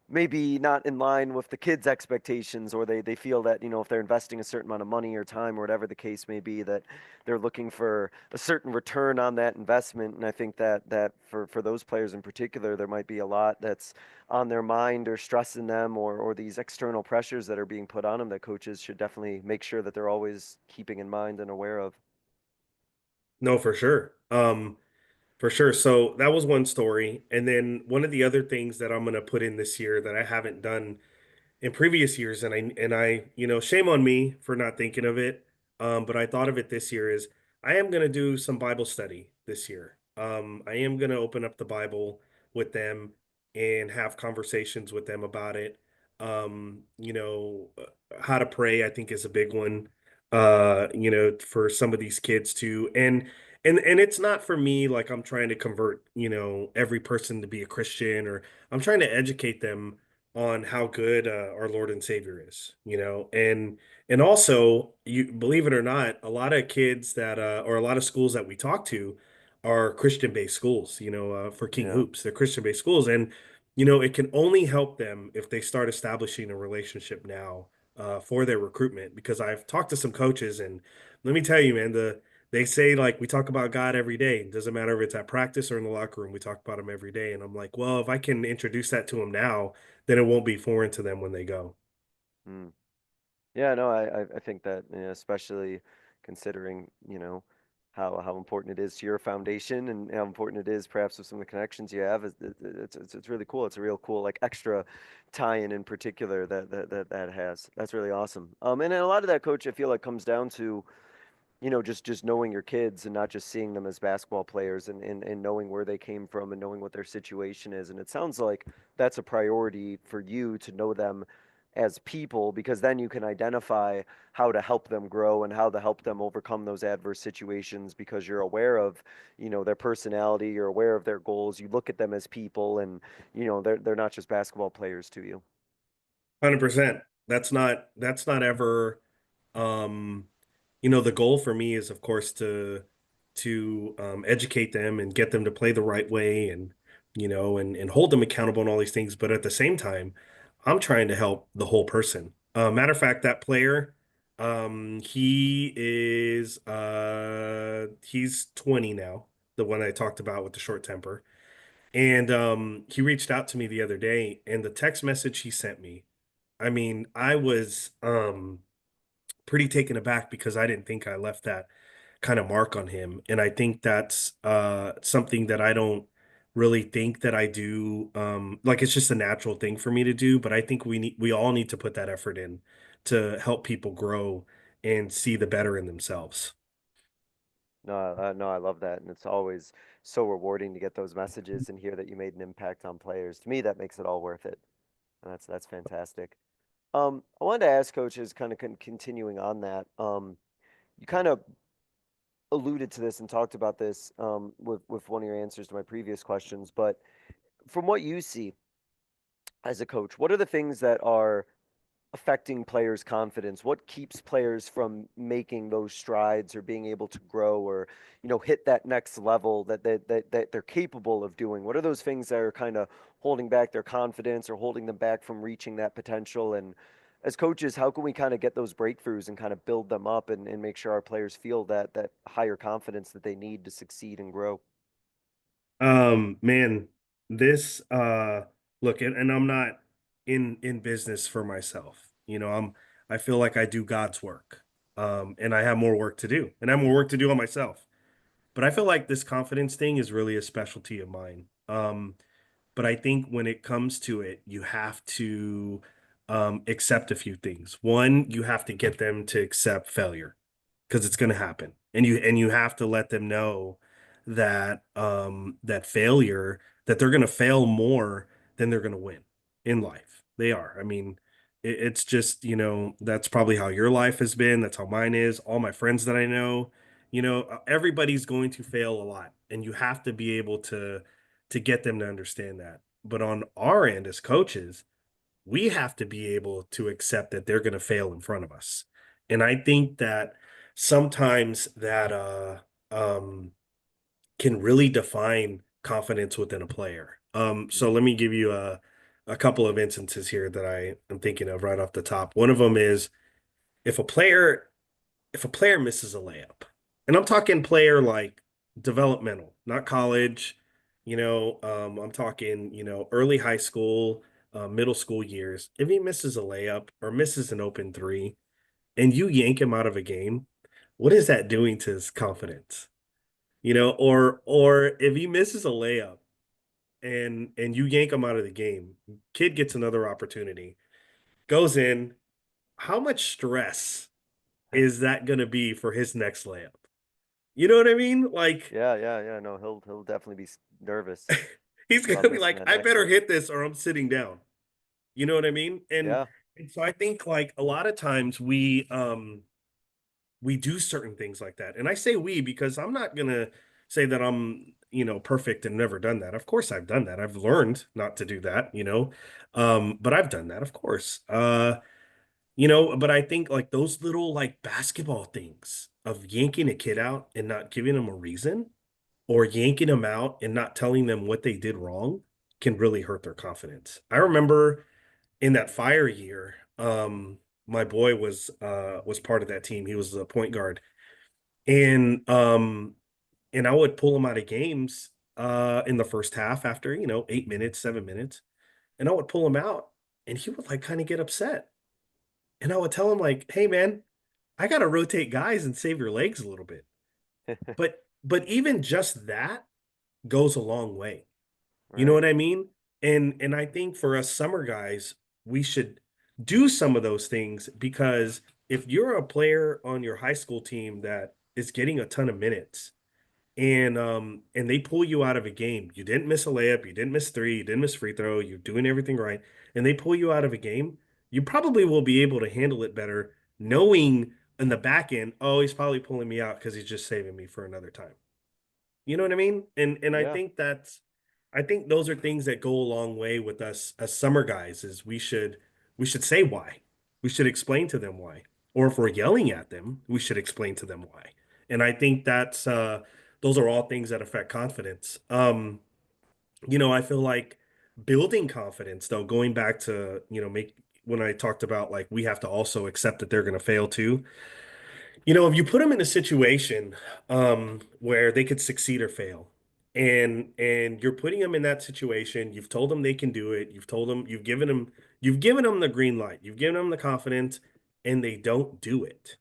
[SPEAKER 2] maybe not in line with the kids' expectations, or they feel that, if they're investing a certain amount of money or time or whatever the case may be, that they're looking for a certain return on that investment. And I think that for those players in particular, there might be a lot that's on their mind or stressing them, or these external pressures that are being put on them that coaches should definitely make sure that they're always keeping in mind and aware of.
[SPEAKER 3] No, for sure. For sure. So that was one story. And then one of the other things that I'm going to put in this year that I haven't done in previous years, and I shame on me for not thinking of it, but I thought of it this year, is I am going to do some Bible study this year. I am going to open up the Bible with them and have conversations with them about it. How to pray, I think, is a big one, for some of these kids too. And it's not for me like I'm trying to convert, every person to be a Christian, or I'm trying to educate them on how good our Lord and Savior is, and also, you believe it or not, a lot of kids that or a lot of schools that we talk to are Christian-based schools, for King
[SPEAKER 2] Yeah.
[SPEAKER 3] Hoops. They're Christian-based schools, and it can only help them if they start establishing a relationship now for their recruitment. Because I've talked to some coaches, and let me tell you, man, they say like we talk about God every day. It doesn't matter if it's at practice or in the locker room. We talk about him every day, and I'm like, well, if I can introduce that to them now, then it won't be foreign to them when they go.
[SPEAKER 2] Mm. Yeah, no, I think that, especially considering, how important it is to your foundation and how important it is perhaps with some of the connections you have, it's really cool. It's a real cool like extra tie-in in particular that has. That's really awesome. And then a lot of that, coach, I feel like comes down to, just knowing your kids and not just seeing them as basketball players, and knowing where they came from and knowing what their situation is. And it sounds like that's a priority for you to know them as people, because then you can identify how to help them grow and how to help them overcome those adverse situations, because you're aware of, their personality, you're aware of their goals, you look at them as people, and they're not just basketball players to you.
[SPEAKER 3] 100%. That's not ever um the goal for me is, of course, to educate them and get them to play the right way, and and hold them accountable and all these things. But at the same time, I'm trying to help the whole person. Matter of fact, that player, he's 20 now, the one I talked about with the short temper. And he reached out to me the other day, and the text message he sent me, I mean, I was pretty taken aback because I didn't think I left that kind of mark on him. And I think that's something that I don't really think that I do. Like it's just a natural thing for me to do, but I think we all need to put that effort in to help people grow and see the better in themselves.
[SPEAKER 2] No, I love that, and it's always so rewarding to get those messages and hear that you made an impact on players. To me, that makes it all worth it, and that's fantastic. I wanted to ask coaches, kind of continuing on that. You kind of alluded to this and talked about this with one of your answers to my previous questions, but from what you see as a coach, what are the things that are affecting players' confidence? What keeps players from making those strides or being able to grow or, hit that next level that they're capable of doing? What are those things that are kind of holding back their confidence or holding them back from reaching that potential? And as coaches, how can we kind of get those breakthroughs and kind of build them up and make sure our players feel that higher confidence that they need to succeed and grow?
[SPEAKER 3] Man, this look, and I'm not in business for myself. I feel like I do God's work. And I have more work to do. And I have more work to do on myself. But I feel like this confidence thing is really a specialty of mine. But I think when it comes to it, you have to accept a few things. One, you have to get them to accept failure because it's going to happen, and you have to let them know that that failure, that they're going to fail more than they're going to win in life. They are. I mean, it's just, that's probably how your life has been. That's how mine is. All my friends that I know, everybody's going to fail a lot, and you have to be able to get them to understand that. But on our end as coaches, we have to be able to accept that they're going to fail in front of us. And I think that sometimes that can really define confidence within a player. So let me give you a couple of instances here that I am thinking of right off the top. One of them is if a player if a player misses a layup, and I'm talking player like developmental, not college, I'm talking, early high school, middle school years. If he misses a layup or misses an open three and you yank him out of a game, what is that doing to his confidence? Or if he misses a layup and you yank him out of the game, kid gets another opportunity, goes in, how much stress is that going to be for his next layup? You know what I mean? Like
[SPEAKER 2] Yeah, yeah, yeah. No, he'll definitely be nervous
[SPEAKER 3] he's going
[SPEAKER 2] about
[SPEAKER 3] to be
[SPEAKER 2] missing
[SPEAKER 3] like,
[SPEAKER 2] that
[SPEAKER 3] I
[SPEAKER 2] next
[SPEAKER 3] better
[SPEAKER 2] one.
[SPEAKER 3] hit this or I'm sitting down. You know what I mean? And
[SPEAKER 2] Yeah.
[SPEAKER 3] and so I think like a lot of times we do certain things like that. And I say we because I'm not going to say that I'm, perfect and never done that. Of course I've done that. I've learned not to do that, but I've done that, of course. But I think like those little like basketball things of yanking a kid out and not giving them a reason or yanking them out and not telling them what they did wrong can really hurt their confidence. I remember in that fire year, my boy was part of that team. He was a point guard. And I would pull him out of games in the first half after, 8 minutes, 7 minutes, and I would pull him out and he would like kind of get upset. And I would tell him like, "Hey man, I got to rotate guys and save your legs a little bit." But even just that goes a long way. You know
[SPEAKER 2] Right.
[SPEAKER 3] what I mean? And I think for us summer guys, we should do some of those things because if you're a player on your high school team that is getting a ton of minutes and they pull you out of a game, you didn't miss a layup, you didn't miss three, you didn't miss free throw, you're doing everything right, and they pull you out of a game, you probably will be able to handle it better knowing in the back end, oh, he's probably pulling me out because he's just saving me for another time. You know what I mean? And
[SPEAKER 2] Yeah.
[SPEAKER 3] I think those are things that go a long way with us as summer guys is we should say why. We should explain to them why. Or if we're yelling at them, we should explain to them why. And I think that's those are all things that affect confidence. I feel like building confidence though, going back to, make when I talked about like we have to also accept that they're going to fail too. If you put them in a situation where they could succeed or fail, and you're putting them in that situation, you've told them they can do it, you've given them the green light, you've given them the confidence, and they don't do it.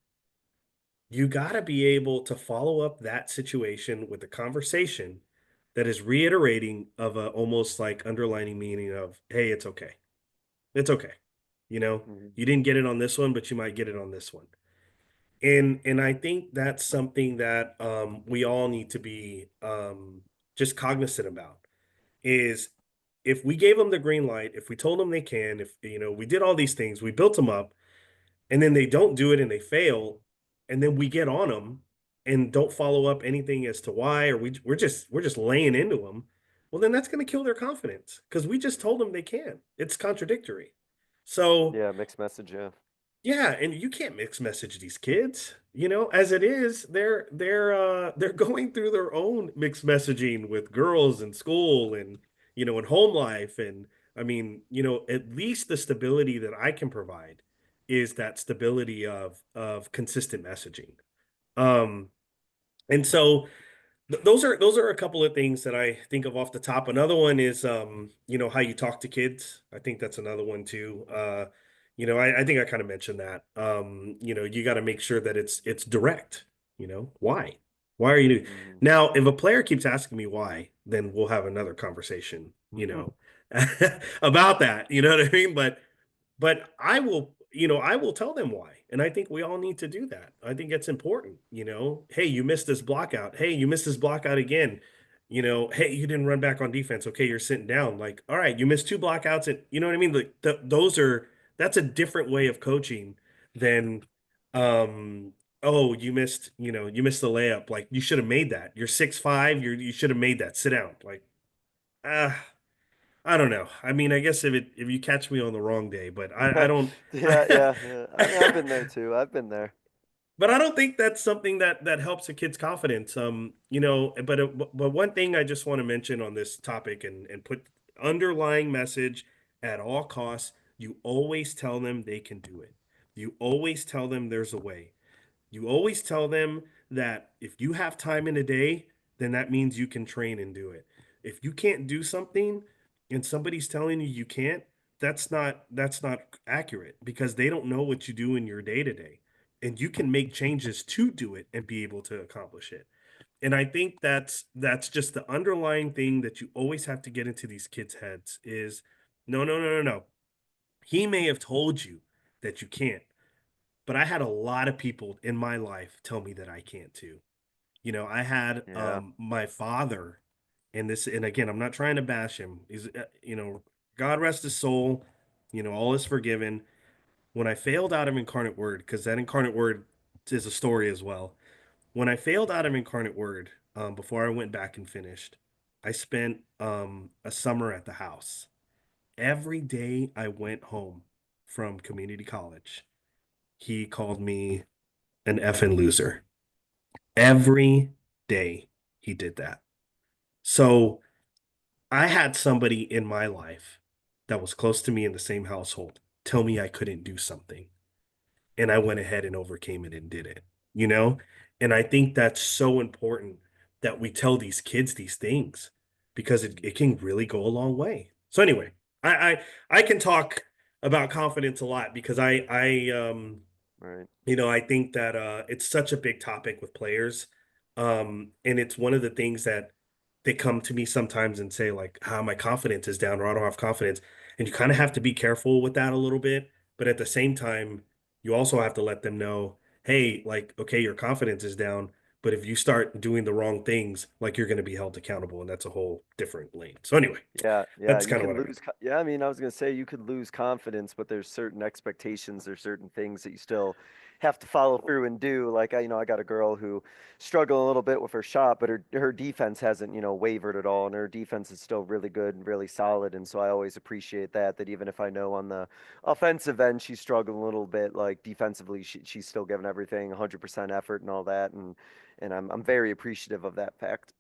[SPEAKER 3] You got to be able to follow up that situation with a conversation that is reiterating of a almost like underlining meaning of, hey, it's okay. It's okay. You know,
[SPEAKER 2] Mhm.
[SPEAKER 3] you didn't get it on this one, but you might get it on this one. And I think that's something that we all need to be just cognizant about is if we gave them the green light, if we told them they can, if we did all these things, we built them up, and then they don't do it and they fail, and then we get on them and don't follow up anything as to why, or we're just laying into them. Well, then that's going to kill their confidence because we just told them they can. It's contradictory. So
[SPEAKER 2] Yeah, mixed message. Yeah.
[SPEAKER 3] yeah, and you can't mix message these kids. As it is, they're going through their own mixed messaging with girls in school and in home life. And I mean, at least the stability that I can provide is that stability of consistent messaging. Um, and so those are a couple of things that I think of off the top. Another one is how you talk to kids. I think that's another one too. I think I kind of mentioned that. You got to make sure that it's direct. Why? Why are you doing
[SPEAKER 2] Hmm.
[SPEAKER 3] now? If a player keeps asking me why, then we'll have another conversation, about that. You know what I mean? But I will tell them why. And I think we all need to do that. I think it's important. Hey, you missed this block out. Hey, you missed this block out again. Hey, you didn't run back on defense. Okay, you're sitting down. Like, all right, you missed two blockouts. And you know what I mean? Like, that's a different way of coaching than, oh, you missed the layup. Like, you should have made that. You're 6'5". You should have made that. Sit down. Like, ah, I don't know. I mean, I guess if you catch me on the wrong day, but I don't.
[SPEAKER 2] Yeah, yeah, yeah. I mean, I've been there too. I've been there.
[SPEAKER 3] But I don't think that's something that helps a kid's confidence. But one thing I just want to mention on this topic and put underlying message at all costs, you always tell them they can do it. You always tell them there's a way. You always tell them that if you have time in a day, then that means you can train and do it. If you can't do something and somebody's telling you you can't, that's not accurate because they don't know what you do in your day to day. And you can make changes to do it and be able to accomplish it. And I think that's just the underlying thing that you always have to get into these kids' heads is no, no, no, no, no. He may have told you that you can't, but I had a lot of people in my life tell me that I can't too. I had
[SPEAKER 2] Yeah.
[SPEAKER 3] my father, and again, I'm not trying to bash him. He's God rest his soul. All is forgiven. When I failed out of Incarnate Word, because that Incarnate Word is a story as well. When I failed out of Incarnate Word, before I went back and finished, I spent a summer at the house. Every day I went home from community college, he called me an effing loser. Every day he did that. So I had somebody in my life that was close to me in the same household tell me I couldn't do something. And I went ahead and overcame it and did it, you know? And I think that's so important that we tell these kids these things because it can really go a long way. So anyway, I I can talk about confidence a lot because
[SPEAKER 2] Right.
[SPEAKER 3] I think that it's such a big topic with players. And it's one of the things that they come to me sometimes and say, like, my confidence is down or I don't have confidence. And you kind of have to be careful with that a little bit. But at the same time, you also have to let them know, hey, like, okay, your confidence is down. But if you start doing the wrong things, like you're going to be held accountable. And that's a whole different lane. So anyway,
[SPEAKER 2] Yeah, yeah,
[SPEAKER 3] that's
[SPEAKER 2] you
[SPEAKER 3] kind of
[SPEAKER 2] can
[SPEAKER 3] what I meant.
[SPEAKER 2] lose. Yeah, I mean, I was gonna say you could lose confidence, but there's certain expectations, there's certain things that you still have to follow through and do. Like I got a girl who struggled a little bit with her shot, but her defense hasn't, wavered at all, and her defense is still really good and really solid. And so I always appreciate that. That even if I know on the offensive end she's struggling a little bit, like defensively, she's still giving everything 100% effort and all that, and I'm very appreciative of that fact.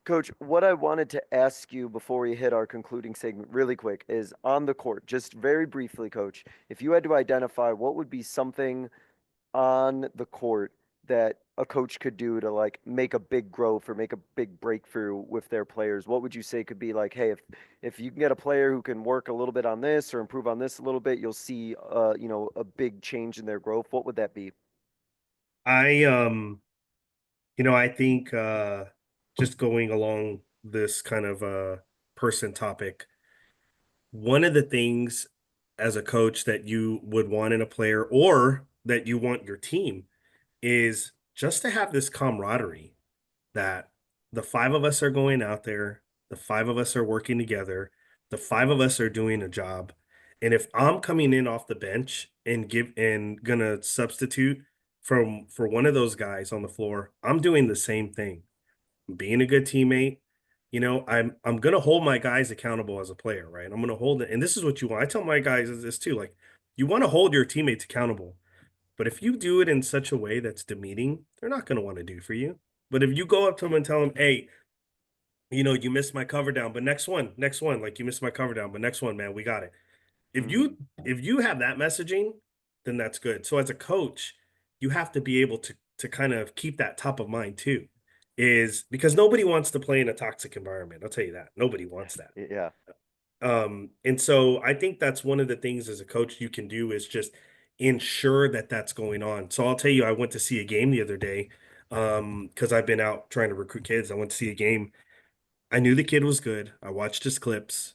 [SPEAKER 2] Coach, what I wanted to ask you before we hit our concluding segment really quick is on the court, just very briefly, Coach, if you had to identify what would be something on the court that a coach could do to like make a big growth or make a big breakthrough with their players, what would you say could be like, hey, if you can get a player who can work a little bit on this or improve on this a little bit, you'll see a big change in their growth. What would that be?
[SPEAKER 3] I I think just going along this kind of person topic, one of the things as a coach that you would want in a player or that you want your team is just to have this camaraderie that the five of us are going out there, the five of us are working together, the five of us are doing a job. And if I'm coming in off the bench and gonna substitute for one of those guys on the floor, I'm doing the same thing. Being a good teammate, I'm gonna hold my guys accountable as a player, right? I'm gonna hold it, and this is what you want. I tell my guys this too, like you want to hold your teammates accountable, but if you do it in such a way that's demeaning, they're not gonna want to do for you. But if you go up to them and tell them, hey, you missed my cover down, but next one, like you missed my cover down, but next one, man, we got it. If
[SPEAKER 2] Hmm.
[SPEAKER 3] you have that messaging, then that's good. So as a coach, you have to be able to kind of keep that top of mind too, is because nobody wants to play in a toxic environment. I'll tell you that. Nobody wants that.
[SPEAKER 2] Yeah.
[SPEAKER 3] And so I think that's one of the things as a coach you can do is just ensure that that's going on. So I'll tell you, I went to see a game the other day because I've been out trying to recruit kids. I went to see a game. I knew the kid was good. I watched his clips,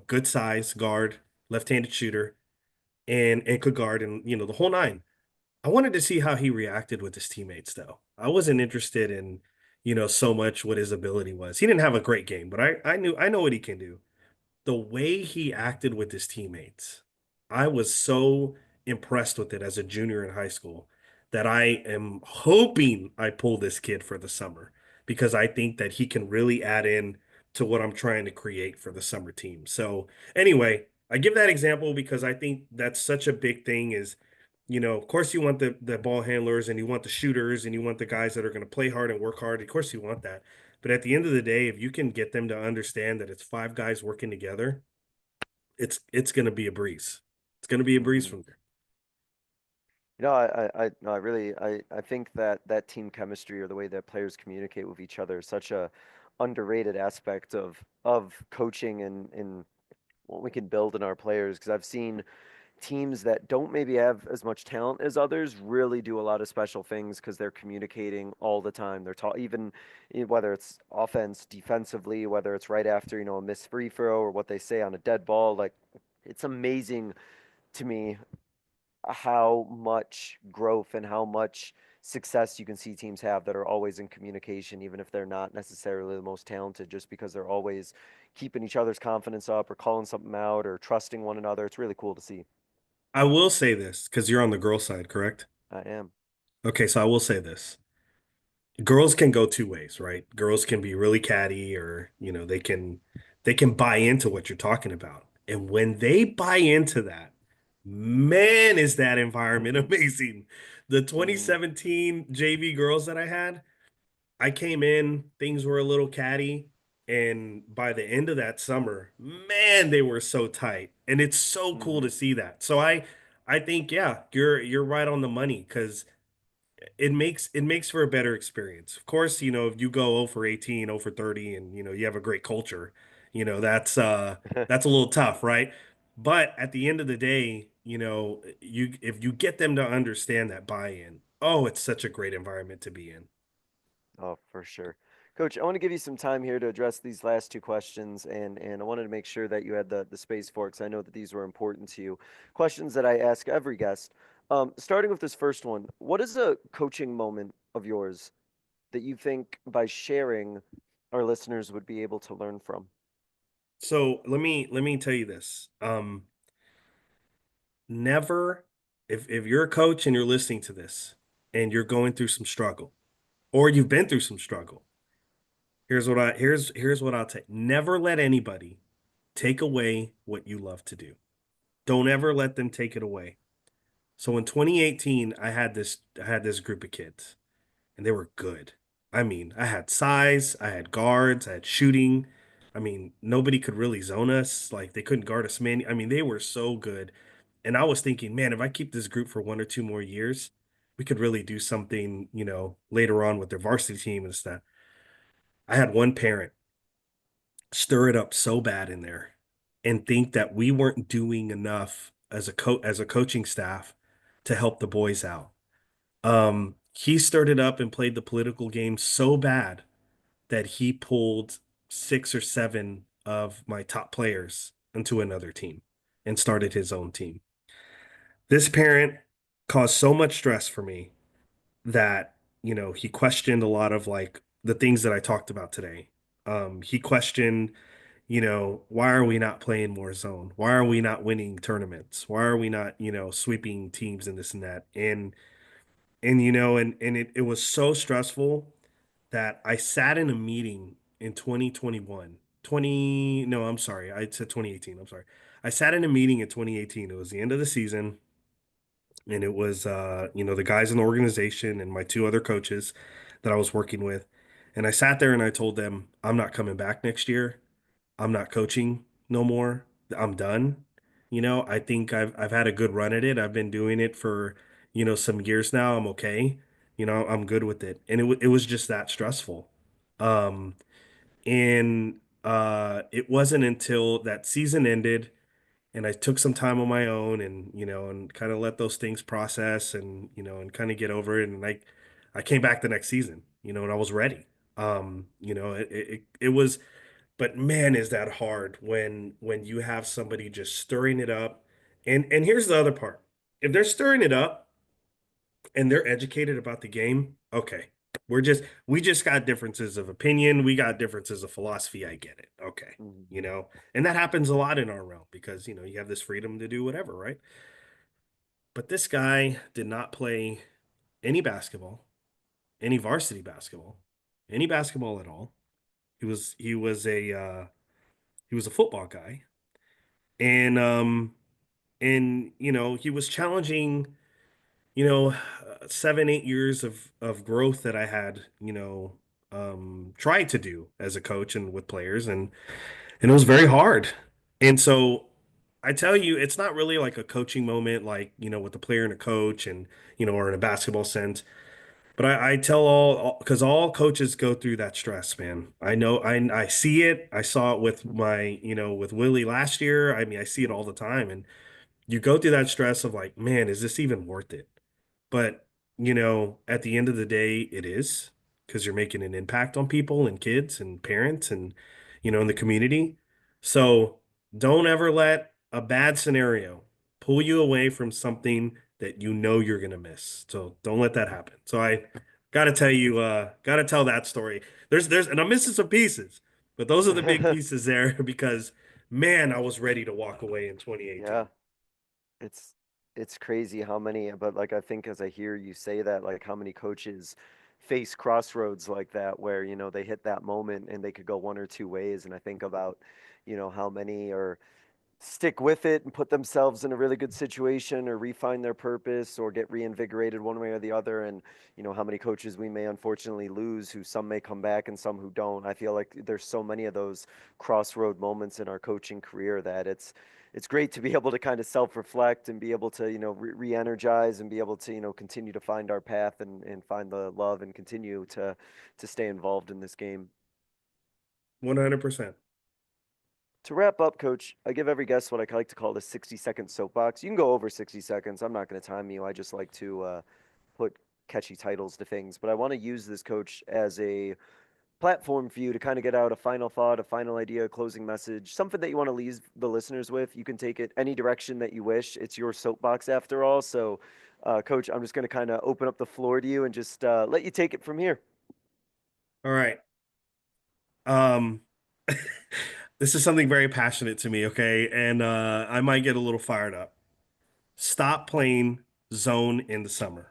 [SPEAKER 3] good size, guard, left-handed shooter, and could guard and the whole nine. I wanted to see how he reacted with his teammates though. I wasn't interested in, so much what his ability was. He didn't have a great game, but I know what he can do. The way he acted with his teammates, I was so impressed with it as a junior in high school that I am hoping I pull this kid for the summer because I think that he can really add in to what I'm trying to create for the summer team. So, anyway, I give that example because I think that's such a big thing is, of course you want the ball handlers and you want the shooters and you want the guys that are going to play hard and work hard. Of course you want that. But at the end of the day, if you can get them to understand that it's five guys working together, it's going to be a breeze. It's going to be a breeze
[SPEAKER 2] Hmm.
[SPEAKER 3] from there.
[SPEAKER 2] No, I really, I think that that team chemistry or the way that players communicate with each other is such a underrated aspect of coaching and what we can build in our players. Because I've seen teams that don't maybe have as much talent as others really do a lot of special things because they're communicating all the time. They're even whether it's offense, defensively, whether it's right after a missed free throw or what they say on a dead ball. Like it's amazing to me how much growth and how much success you can see teams have that are always in communication, even if they're not necessarily the most talented, just because they're always keeping each other's confidence up or calling something out or trusting one another. It's really cool to see.
[SPEAKER 3] I will say this because you're on the girl side, correct?
[SPEAKER 2] I am.
[SPEAKER 3] Okay, so I will say this. Girls can go two ways, right? Girls can be really catty or, they can buy into what you're talking about. And when they buy into that, man, is that environment
[SPEAKER 2] Hmm.
[SPEAKER 3] amazing. The
[SPEAKER 2] Hmm.
[SPEAKER 3] 2017 JV girls that I came in, things were a little catty, and by the end of that summer, man, they were so tight. And it's so cool
[SPEAKER 2] Hmm.
[SPEAKER 3] to see that. So I think yeah, you're right on the money because it makes for a better experience. Of course, if you go 0 for 18, 0 for 30 and you have a great culture, that's a little tough, right? But at the end of the day, you if you get them to understand that buy-in, oh, it's such a great environment to be in.
[SPEAKER 2] Oh, for sure. Coach, I want to give you some time here to address these last two questions, and I wanted to make sure that you had the space for it because I know that these were important to you. Questions that I ask every guest. Starting with this first one, what is a coaching moment of yours that you think by sharing our listeners would be able to learn from?
[SPEAKER 3] So let me tell you this. Never, if you're a coach and you're listening to this and you're going through some struggle or you've been through some struggle, here's what I'll take. Never let anybody take away what you love to do. Don't ever let them take it away. So in 2018, I had this group of kids and they were good. I mean, I had size, I had guards, I had shooting. I mean, nobody could really zone us. Like they couldn't guard us, man. I mean, they were so good. And I was thinking, man, if I keep this group for 1 or 2 more years, we could really do something, later on with their varsity team and stuff. I had one parent stir it up so bad in there and think that we weren't doing enough as a coaching staff to help the boys out. He stirred it up and played the political game so bad that he pulled 6 or 7 of my top players into another team and started his own team. This parent caused so much stress for me that, he questioned a lot of like the things that I talked about today. He questioned, why are we not playing more zone? Why are we not winning tournaments? Why are we not, sweeping teams and this and that? And it was so stressful that I sat in a meeting in 2021. 20, no, I'm sorry. I said 2018. I'm sorry. I sat in a meeting in 2018. It was the end of the season, and it was the guys in the organization and my two other coaches that I was working with. And I sat there and I told them, I'm not coming back next year. I'm not coaching no more. I'm done. I think I've had a good run at it. I've been doing it for, some years now. I'm okay. I'm good with it. And it was just that stressful. Um, and it wasn't until that season ended and I took some time on my own and, and kind of let those things process and, and kind of get over it. And I came back the next season, and I was ready. It was, but man, is that hard when you have somebody just stirring it up. And here's the other part. If they're stirring it up and they're educated about the game, okay. We just got differences of opinion. We got differences of philosophy. I get it. Okay.
[SPEAKER 2] Mhm.
[SPEAKER 3] And that happens a lot in our realm because, you have this freedom to do whatever, right? But this guy did not play any basketball, any varsity basketball, any basketball at all. He was a football guy. And he was challenging 7-8 years of growth that I had tried to do as a coach and with players, and it was very hard. And so I tell you, it's not really like a coaching moment like with the player and a coach, and or in a basketball sense. But I tell all, because all coaches go through that stress, man. I know, I see it. I saw it with my with Willie last year. I mean, I see it all the time. And you go through that stress of like, man, is this even worth it? But, at the end of the day, it is, because you're making an impact on people and kids and parents and, in the community. So don't ever let a bad scenario pull you away from something that you're going to miss. So don't let that happen. So I got to tell you, got to tell that story. And I'm missing some pieces, but those are the big pieces there because, man, I was ready to walk away in 2018.
[SPEAKER 2] Yeah, it's it's crazy how many, but like I think as I hear you say that, like how many coaches face crossroads like that where, they hit that moment and they could go one or two ways. And I think about, how many are stick with it and put themselves in a really good situation or refine their purpose or get reinvigorated one way or the other. And how many coaches we may unfortunately lose, who some may come back and some who don't. I feel like there's so many of those crossroad moments in our coaching career that it's great to be able to kind of self-reflect and be able to re-energize and be able to continue to find our path and find the love and continue to stay involved in this game.
[SPEAKER 3] 100%.
[SPEAKER 2] To wrap up, Coach, I give every guest what I like to call the 60-second soapbox. You can go over 60 seconds. I'm not going to time you. I just like to put catchy titles to things. But I want to use this, Coach, as a platform for you to kind of get out a final thought, a final idea, a closing message, something that you want to leave the listeners with. You can take it any direction that you wish. It's your soapbox after all. So, Coach, I'm just going to kind of open up the floor to you and just let you take it from here.
[SPEAKER 3] All right. Um, this is something very passionate to me, okay? And I might get a little fired up. Stop playing zone in the summer.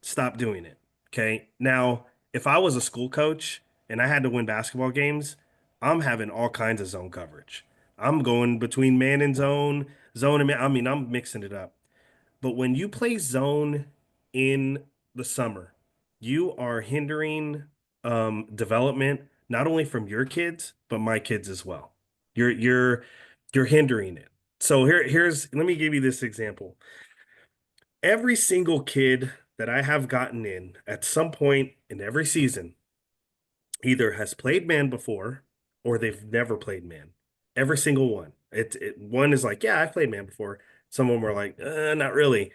[SPEAKER 3] Stop doing it, okay? Now, if I was a school coach and I had to win basketball games, I'm having all kinds of zone coverage. I'm going between man and zone, zone and man. I mean, I'm mixing it up. But when you play zone in the summer, you are hindering development not only from your kids but my kids as well. You're hindering it. So here's let me give you this example. Every single kid that I have gotten in at some point in every season either has played man before or they've never played man. Every single one. One is like, yeah, I've played man before. Some of them are like, not really.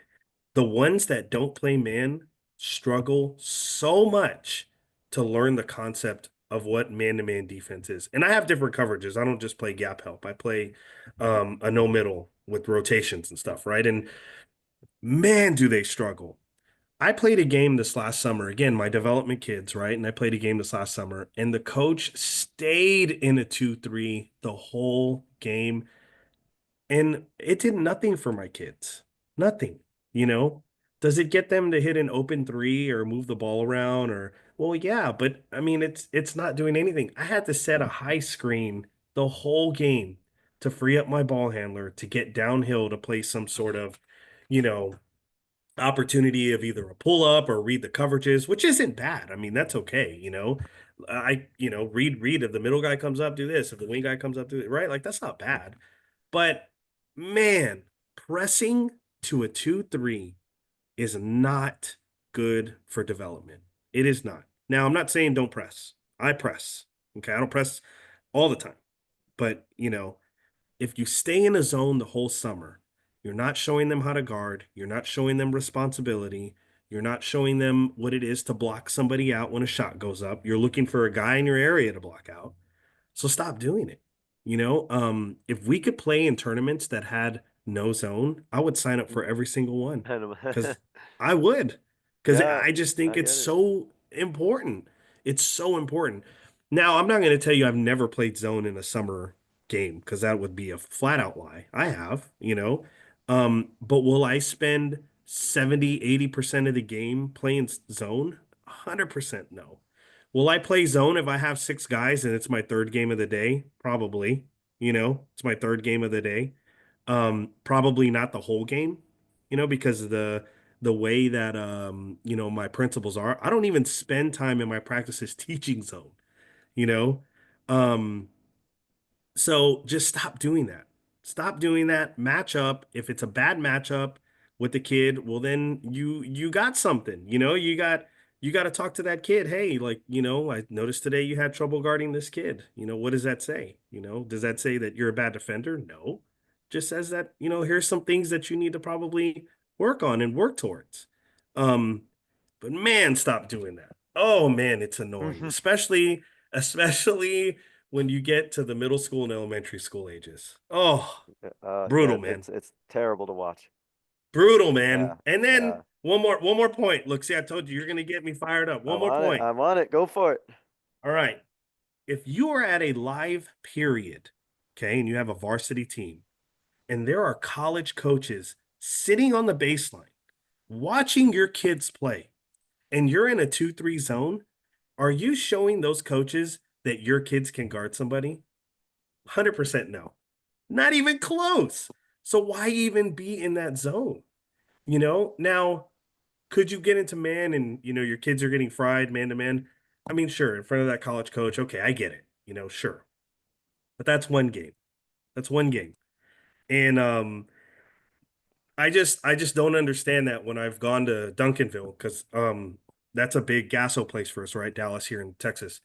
[SPEAKER 3] The ones that don't play man struggle so much to learn the concept of what man-to-man defense is. And I have different coverages. I don't just play gap help. I play a no middle with rotations and stuff, right? And man, do they struggle. I played a game this last summer. Again, my development kids, right? And I played a game this last summer, and the coach stayed in a 2-3 the whole game. And it did nothing for my kids. Nothing, you know? Does it get them to hit an open three or move the ball around or well, yeah, but I mean it's not doing anything. I had to set a high screen the whole game to free up my ball handler to get downhill to play some sort of, you know, opportunity of either a pull up or read the coverages, which isn't bad. I mean, that's okay, you know. Read if the middle guy comes up, do this. If the wing guy comes up, do it, right? Like that's not bad. But man, pressing to a 2-3 is not good for development. It is not. Now, I'm not saying don't press. I press. Okay. I don't press all the time. But, if you stay in a zone the whole summer, you're not showing them how to guard, you're not showing them responsibility, you're not showing them what it is to block somebody out when a shot goes up. You're looking for a guy in your area to block out. So stop doing it. If we could play in tournaments that had no zone, I would sign up for every single one because I would, because
[SPEAKER 2] Yeah,
[SPEAKER 3] I just think
[SPEAKER 2] I
[SPEAKER 3] it's
[SPEAKER 2] get it.
[SPEAKER 3] so important. It's so important. Now, I'm not going to tell you I've never played zone in a summer game because that would be a flat out lie. I have. But will I spend 70-80% of the game playing zone? 100% no. Will I play zone if I have six guys and it's my third game of the day? Probably. It's my third game of the day. Probably not the whole game, because of the way that my principles are. I don't even spend time in my practices teaching zone, you know. Um, so just stop doing that. Stop doing that. Match up. If it's a bad matchup with the kid, well then you got something. You got to talk to that kid. Hey, like, I noticed today you had trouble guarding this kid. What does that say? Does that say that you're a bad defender? No. Just says that, here's some things that you need to probably work on and work towards. Um, but man, stop doing that. Oh man, it's annoying, especially when you get to the middle school and elementary school ages. Oh,
[SPEAKER 2] Yeah,
[SPEAKER 3] brutal, man.
[SPEAKER 2] it's terrible to watch.
[SPEAKER 3] Brutal,
[SPEAKER 2] Yeah,
[SPEAKER 3] man. And then
[SPEAKER 2] yeah.
[SPEAKER 3] one more point. Look, see, I told you you're gonna get me fired up. One
[SPEAKER 2] I'm
[SPEAKER 3] more
[SPEAKER 2] on it.
[SPEAKER 3] point.
[SPEAKER 2] I'm on it. Go for it.
[SPEAKER 3] All right. If you are at a live period, okay, and you have a varsity team, and there are college coaches sitting on the baseline watching your kids play, and you're in a 2-3 zone, are you showing those coaches that your kids can guard somebody? 100% no. Not even close. So why even be in that zone? Now, could you get into man and, your kids are getting fried man to man? I mean, sure, in front of that college coach. Okay, I get it. Sure. But that's one game. That's one game. And I just don't understand that when I've gone to Duncanville because that's a big Gasso place for us, right? Dallas here in Texas.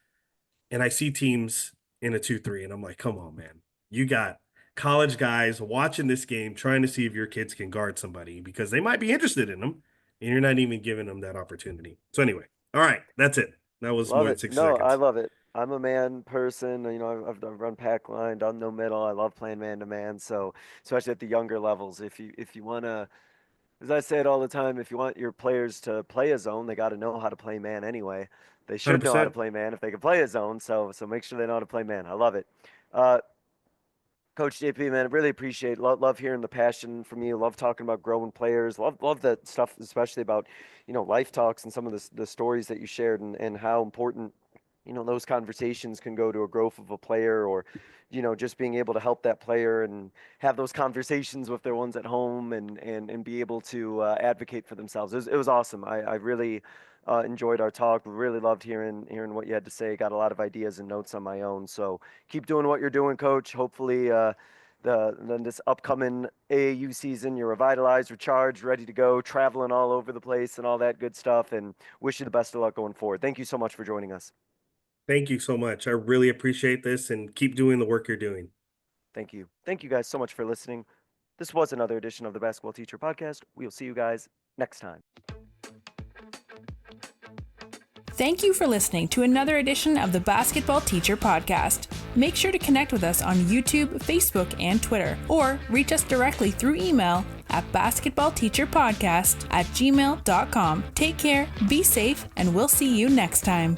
[SPEAKER 3] And I see teams in a 2-3, and I'm like, come on, man. You got college guys watching this game trying to see if your kids can guard somebody because they might be interested in them, and you're not even giving them that opportunity. So anyway, all right, that's it. That was
[SPEAKER 2] Love
[SPEAKER 3] more than
[SPEAKER 2] it.
[SPEAKER 3] 60
[SPEAKER 2] No, I
[SPEAKER 3] seconds.
[SPEAKER 2] love it. I'm a man person. I've run pack line, done no middle. I love playing man to man. So especially at the younger levels, if you wanna, as I say it all the time, if you want your players to play a zone, they got to know how to play man anyway. They should know how to
[SPEAKER 3] 100%.
[SPEAKER 2] play man if they can play a zone. So make sure they know how to play man. I love it. Uh, Coach JP, man, really appreciate, love hearing the passion from you. Love talking about growing players. Love that stuff, especially about, life talks and some of the stories that you shared and how important, those conversations can go to a growth of a player or, just being able to help that player and have those conversations with their ones at home and be able to advocate for themselves. It was awesome. I really enjoyed our talk. Really loved hearing what you had to say. Got a lot of ideas and notes on my own. So keep doing what you're doing, Coach. Hopefully, then this upcoming AAU season, you're revitalized, recharged, ready to go, traveling all over the place and all that good stuff. And wish you the best of luck going forward. Thank you so much for joining us.
[SPEAKER 3] Thank you so much. I really appreciate this and keep doing the work you're doing.
[SPEAKER 2] Thank you. Thank you guys so much for listening. This was another edition of the Basketball Teacher Podcast. We'll see you guys next time.
[SPEAKER 1] Thank you for listening to another edition of the Basketball Teacher Podcast. Make sure to connect with us on YouTube, Facebook, and Twitter, or reach us directly through email at basketballteacherpodcast@gmail.com. Take care, be safe, and we'll see you next time.